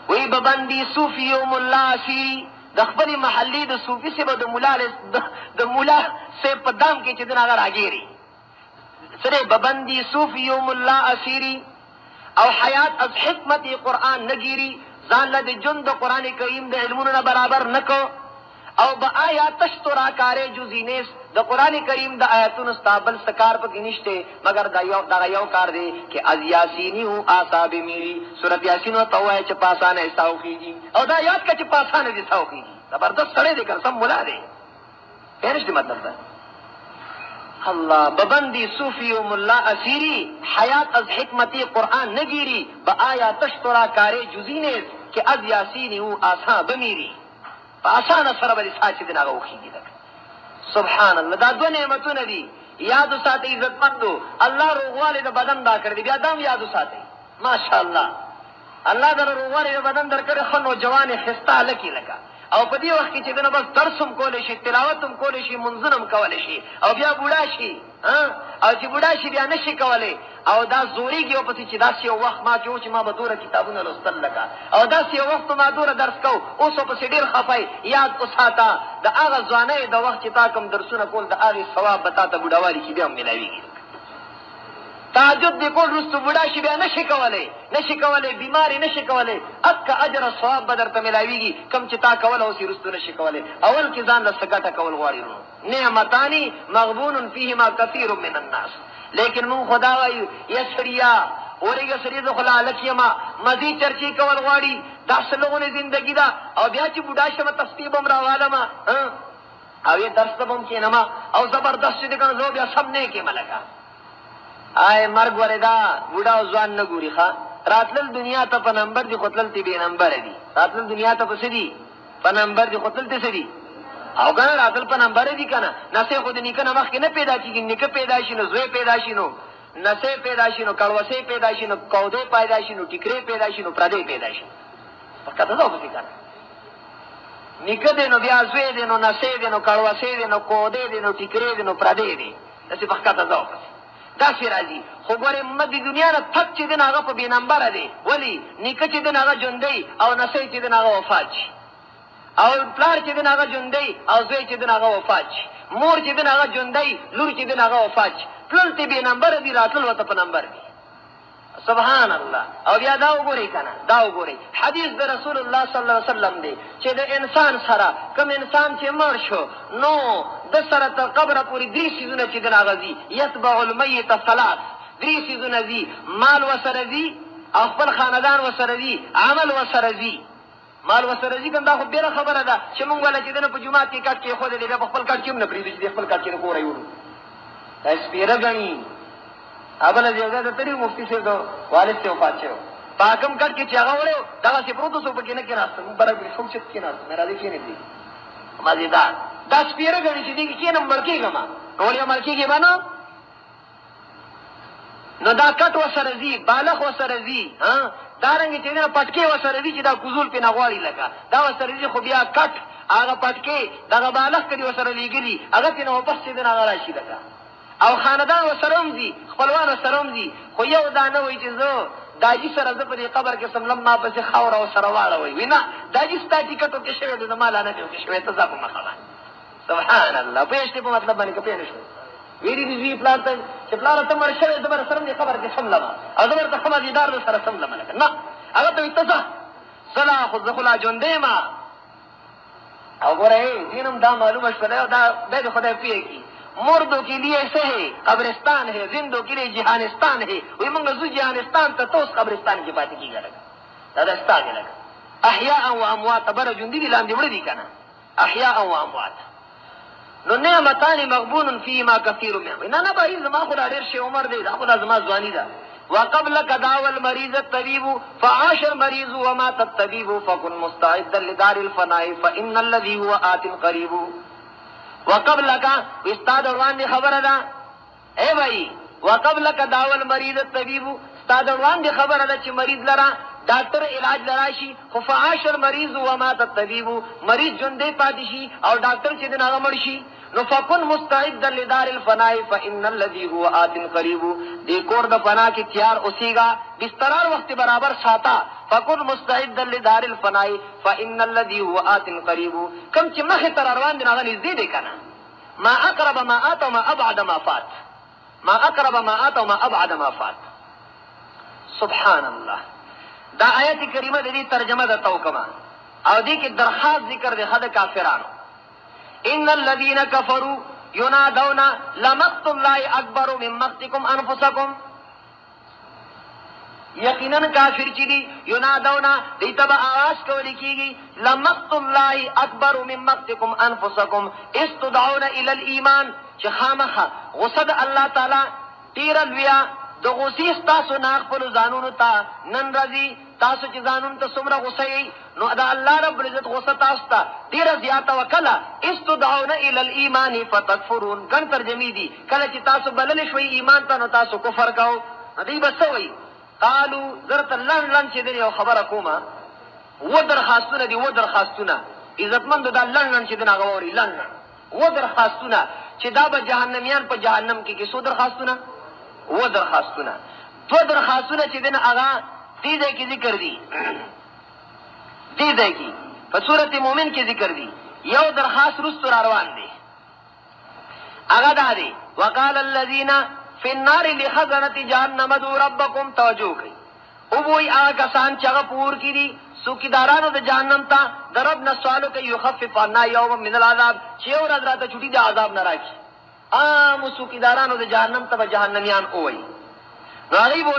وی ببندی صوفیو ملا اسیری د خپل محلی د صوفی سے د مولا سے پدام کې چې دنا اگر اگیری سره ببندی صوفیو ملا اسیری او حیات از حکمت قرآن نگیری ځان له جون د قران کریم د علمونو برابر نکو او با آیات تشترا کارے جزینیس د قران کریم د آیاتونو استابل سکار په نشته مگر دا یو کار دی کہ از یاسینی او اصحاب میری سورۃ یاسین او توای چې پاسانه استاوخیږي او دا یاد کچ پاسانه دي استاوخیږي زبردست سره دي کر سم مولا دی پرشت مطلب ده الله ببندی صوفی و ملا اسیری حیات از حکمتی قرآن نگیری با آیات تشترا کارے جزینیس کہ از یاسینی او اصحاب میری آسان سره به ساتي دغه وخیږي سبحان الله دا دوه نعمتونه دي یاد ساتي عزتمندو الله روغواله د بدن دا کړی بیا دام یاد ساتي ماشاء الله الله در روغواله د بدن درکړي خو جوان خستا لکی لکا او په دې وخت کې چې دنه بس درسم کول شي تلاوتم کول شي منځنم کول شي او بیا بوډا شي او چې بوډا شي بیا نشي کولای او دا زوريږي او پسې چې دا سی وخت ما چې ما به دوره کتابونه لوستل لکه او دا سی وخت ما دوره درس کو اوس په ډیر خفای یاد اوساته د هغه ځواني د وخت چې تا کوم درسونه کول د هغه ثواب بتا ته بوډاوالي کې بیا ملایويږي تهجد دې کول رستو بوډا شي بیا نشي کولای بیماری نشي کولای اک اجر او ثواب بدر ته ملایويږي کم چې تا کول او سی رستو نشي کولای اول کې ځان له سکټه کول غواړي نعمتانی مغبون فیهما کثیر من الناس لیکن من خدا وایو یسریا اورګه سری د خلا لکیما مزید چرچی کول غواړي دا سلوونه زندگی دا او بیا چې بوډا شمه تسبیح بم راواله ما او یې درس بم کې نما او زبردست دې کنه زو بیا سب نه کې ملګا آی مرګ وردا بوډا ځوان نه ګوري ښا راتل دنیا ته په نمبر دی خپل تی به نمبر دی راتل دنیا ته په سړي په نمبر دی خپل تی سړي او کنه راتل په نمبر دی کنه نسه خود نه کنه مخ کې نه پیدا کیږي نیکه پیدا شي نو زوی پیدا شي نو نسه پیدا شي نو کړوسه پیدا شي نو کوده پیدا شي نو ټیکره پیدا شي نو پردې پیدا شي پکته دا وځي کنه نیکه دی نو بیا زوی دی نو نسه دی نو کړوسه دی نو کوده دی نو ټیکره دی نو پردې دی داسې پکته دا وځي دا سی راځي خو ګوره مدي دنیا نه تک چې دین هغه په بی نمبر دی ولی نیکه چې دین هغه ژوندۍ او نسه چې دین هغه وفات شي او پلار چې دین هغه ژوندۍ او زوی چې دین هغه وفات شي مور چې دین هغه ژوندۍ لور چې دین هغه وفات شي ټول ته بی نمبر دی راتل وته په نمبر دی سبحان الله او بیا دا وګورئ کنه دا وګورئ حدیث د رسول الله صلی الله علیه وسلم دی چې د انسان سره کوم انسان چې مړ شو نو د سره تر قبر پورې درې سيزونه چې د ناغزي یتبع المیت ثلاث درې سيزونه دي مال وسره دي او خپل خاندان وسره دي عمل وسره دي مال وسره دي کنده خو بیره خبره ده چې مونږ ولا چې دنه په جمعه کې کټ کې خو دې په خپل کټ کې نه پریږدي چې خپل کټ کې نه کوړی وړو دا سپیره غني ابل جوړه د تری مفتی شه دو والد ته وفات شو پاکم کټ کې چې هغه وړو دا چې پروتو سو پکې نه کې راست برابر څوک چې کې نه مې را دي کې نه دي مزیدار دا سپیره غني چې دې کې نمبر کې کما ټول عمل کې باندې نو دا کټ وسره زی بالغ وسره زی ها دارنګ چې نه پټکي وسره زی چې دا کوزول په نغواړي لگا دا وسره زی خو بیا کټ هغه پټکي دا بالغ کړي وسره لګلی هغه ته نو پس دې نه راشي لگا او خاندان وسروم دي خپلوان وسروم دي خو یو دا نه وای چې زه داجی سره د په قبر کې سملم ما پسې خاور او سره واړه وای وینا داجی ستا ټیکټو کې شوی د مال نه کې شوی ته ځه په مخه سبحان الله په شته په مطلب باندې کې نشو ویری دي وی پلان ته چې پلان ته مر شوی د بر سره د قبر کې سملم او د بر ته خما دیدار سره سملم نه هغه ته اتزه زه خو لا ژوندی ما. او ګوره دینم دا معلومه شوله دا د خدای پوهه کی مردوں کے لیے ایسے ہے قبرستان ہے زندوں کے لیے جہانستان ہے وہی منگا زو جہانستان تا تو اس قبرستان کی باتیں کی گا دا دستا گا لگا احیاء و اموات بر جندی دی لاندې وړي دي کنه احیاء و اموات نو نعمتان مغبون فيما كثير منهم نه به زما خدا ډیر شي عمر دی دا خدا زما ځواني ده وقبل كداو المريض الطبيب فعاش المريض ومات الطبيب فكن مستعدا لدار الفناء فإن الذي هو آت قريب وقبل کا استاد روان دی خبر ده اے بھائی وقبل كداو المريض الطبيب استاد روان دی خبر ده چې مریض لرا ډاکټر علاج لراشي خو فعاش المريض ومات الطبيب مریض ژوندې پاتې شي او ډاکټر چې دغه مړ شي نو فكن مستعدا لدار الفناء فإن الذي هو آت قريب دې کور د فنا کې تیار اوسېګا بستر وخت برابر ساته فكن مستعدا لدار الفناء فإن الذي هو آت قريب کم چې مخه تر روان دي هغه نږدې دی کنه ما اقرب ما آت وما ابعد ما فات ما اقرب ما آت وما ابعد ما فات سبحان الله دا آیت کریمه د دې ترجمه د توکما او دې کې درخواست ذکر دی خد کافرانو ان الذين كفروا ينادون لمقت الله اكبر من مقتكم انفسكم یقینا کافر چې دي ينادون دیتبا आवाज کوي کیږي لمقت الله اكبر من مقتكم انفسكم استدعون الى الايمان چې خامخه غصد الله تعالی ډیر لویا د غصې تاسو نه خپل ځانونو ته نن راځي تاسو چې ځانون ته څومره غصه نو دا الله رب العزت غصه تاسو ته ډیره زیاته وکړه استدعون الى الايمان فتكفرون ګڼ ترجمې دي کله چې تاسو بلل شوي ایمان ته نو تاسو کفر کوو دې بس وایي قالو زرت لن چې دی یو خبره کومه و درخواستونه دي و درخواستونه عزتمند دا لن چې دی هغه ووري لن و درخواستونه چې دا به جهنميان په جهنم کې کې څو درخواستونه و درخواستونه دو درخواستونه چې دی هغه دې ځای کې ذکر دي دې ځای کې په سورۃ مومن کې ذکر دي یو درخواست رستو روان دي هغه دا دي وقال الذين في النار لخزنة جهنم ادعوا ربكم توجه کوي او وای هغه کسان چې هغه پور کړي څوکیدارانو د جهنم ته درب نه سوالو کوي يخفف عنا يوم من العذاب چې یو ورځ راته چټي د عذاب نه راکړي عام څوکیدارانو د جهنم ته جهنميان اوای راغي بو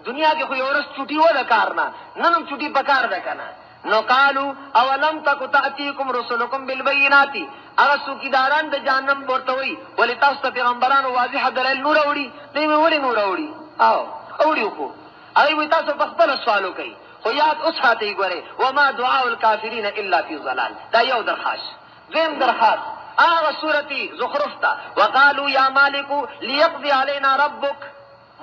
دنیا کې خو یو ورځ چټي ولا کار نه نن چټي پکار ده کنه نو قالو اولم تک تاتيكم رسلكم بالبينات هغه څوکیداران د جهنم ورته وي ولې تاسو ته پیغمبرانو واضح دلایل نور وړي دوی وړي نور وړي او وړي خو هغه وي تاسو په خپل سوالو کوي خو یاد اوس هاتي ګوره وما دعاء الكافرين الا في ضلال دا یو درخواست دویم درخواست هغه سورتي زخرف ته وقالو یا مالک ليقضي علينا ربك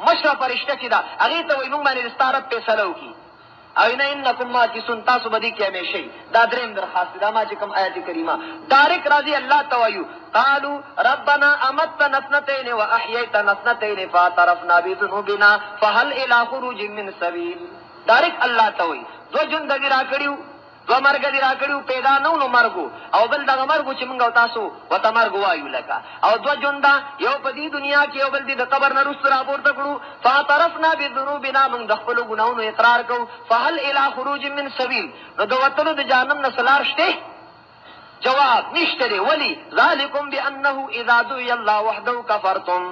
مشرف فرشته چې دا هغه ته وي موږ باندې ستاره فیصله وکړي او نه انکم ما کی سن تاسو بدی کې همیشه دا دریم درخواست دا ما چې کوم آیت کریمه ډایرک راضی الله توایو قالوا ربنا امتنا اثنتين واحييتنا اثنتين فاعترفنا بذنوبنا فهل الى خروج من سبيل ډایرک الله توي دو جون دغی را کړیو دو مرګ دی را کړیو پیدا نو مرګو او بل دغه مرګو چې موږ تاسو وته مرګ وایو لکه او دو جون دا یو په دې دنیا کې یو بل دې د قبر نه رسول را پورته کړو فاعترفنا بذنوبنا من دخل غناونو اقرار کو فهل الى خروج من سبيل نو دو وتلو د جهنم نه سلار شته جواب نشته دی ولی ذالکم بانه اذا دعي الله وحده كفرتم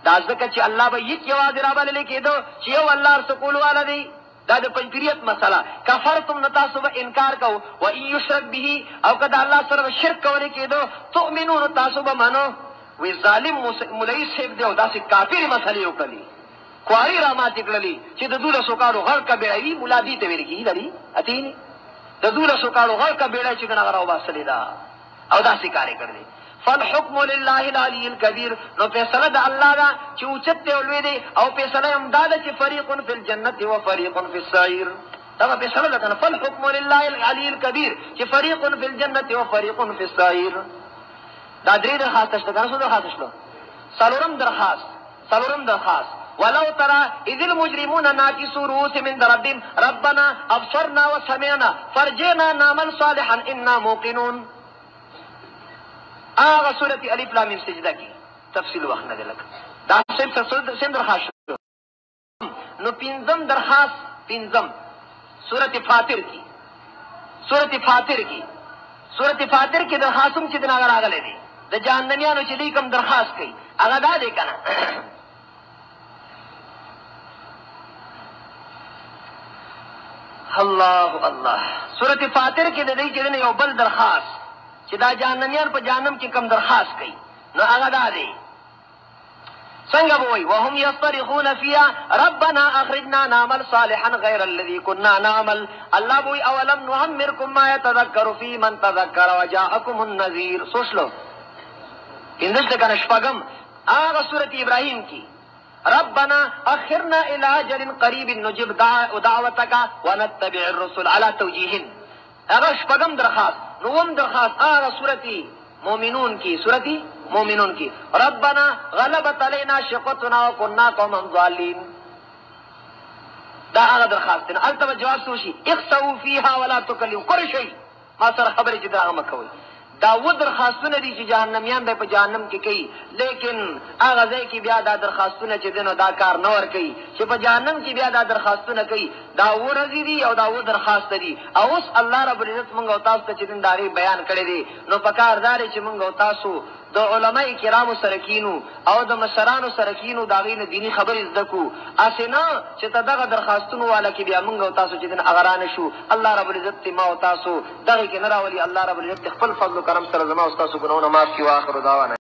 دا ځکه چې الله به یک یوازې را باندې کېدو چې یو الله رسول والدی دا د پنځپریت مسله کفرتم نتاسو به انکار کو و ان یشرک به او کدا الله سره شرک کوي کېدو تؤمنون تاسو به مانو وی ظالم مولوی صاحب دی او داسې کافر مسلې وکړي کواری را ماتې کړلې چې د دوله سوکارو غر کبیړی مولا دي ته ویل کیږي لري اتی د دوله سوکارو غر کبیړی چې څنګه راو باسلې دا او داسې کارې کړلې فالحكم لله العلي الكبير نو فیصله د الله دا چې اوچت ته ولوي دي او فیصله هم دا چې فريق فی الجنه و فريق فی السعير دا فیصله ده کنه فالحكم لله العلي الكبير چې فريق فی الجنه و فريق فی السعير دا درې درخواست شته کنه څو درخواست شته څلورم درخواست ولو ترى اذ المجرمون ناكسوا رؤوسهم من ربهم ربنا ابصرنا وسمعنا فرجعنا نعمل صالحا انا موقنون آغا سورة الف لام میم سجدہ کی تفصیل وقت نه دلک دا سم درخواست نو پینزم درخواست سورة فاطر کی سورت فاطر کی درخواستم چې دین هغه راغلی دی د جهنمیانو چې دوی کوم درخواست کوي هغه دا دی که نه الله الله سورت فاطر کې د دوی چې دین یو بل درخواست چې دا جهنمیان په جهنم کې کوم درخواست کوي نو هغه دا دی څنګه به وایي وهم یصطرخون فیها ربنا اخرجنا نعمل صالحا غیر الذي كنا نعمل الله به وایي اولم نعمرکم ما یتذکر فی من تذکر وجاءکم النذیر سوچ لو پنځه کنه شپږم هغه سورت ابراهیم کی ربنا اخرنا الى اجل قریب نجب دعوتك ونتبع الرسل على توجیه هغه شپږم درخواست نوم درخواست هغه سورت مومنون کی ربنا غلبت علینا شقوتنا وكنا قوما ضالین دا هغه درخواست نه البته جواب سوشي اخسوا فيها ولا تكلموا قرشي ما سره خبرې چې دا هغه مکوي دا و درخواستونه دي چې جهنميان به په جهنم کې کوي لیکن هغه ځای کې بیا دا درخواستونه چې دنو دا کار نه ور کوي چې په جهنم کې بیا دا درخواستونه کوي دا ورځي دي او دا و درخواست دي او اوس الله رب العزت موږ او تاسو ته چې دینداري بیان کړی دي نو په کار دار چې موږ او تاسو د علماء کرامو سره کینو او د مشرانو سره کینو دا غینه دینی خبرې زده کو اسنه چې دغه درخواستونو والا کې بیا موږ او تاسو چې دین اغران شو الله رب العزت ما او تاسو دغه کې نه راولي الله رب العزت خپل فضل و کرم سره زما او تاسو ګناونه معاف کړي واخر دعوانا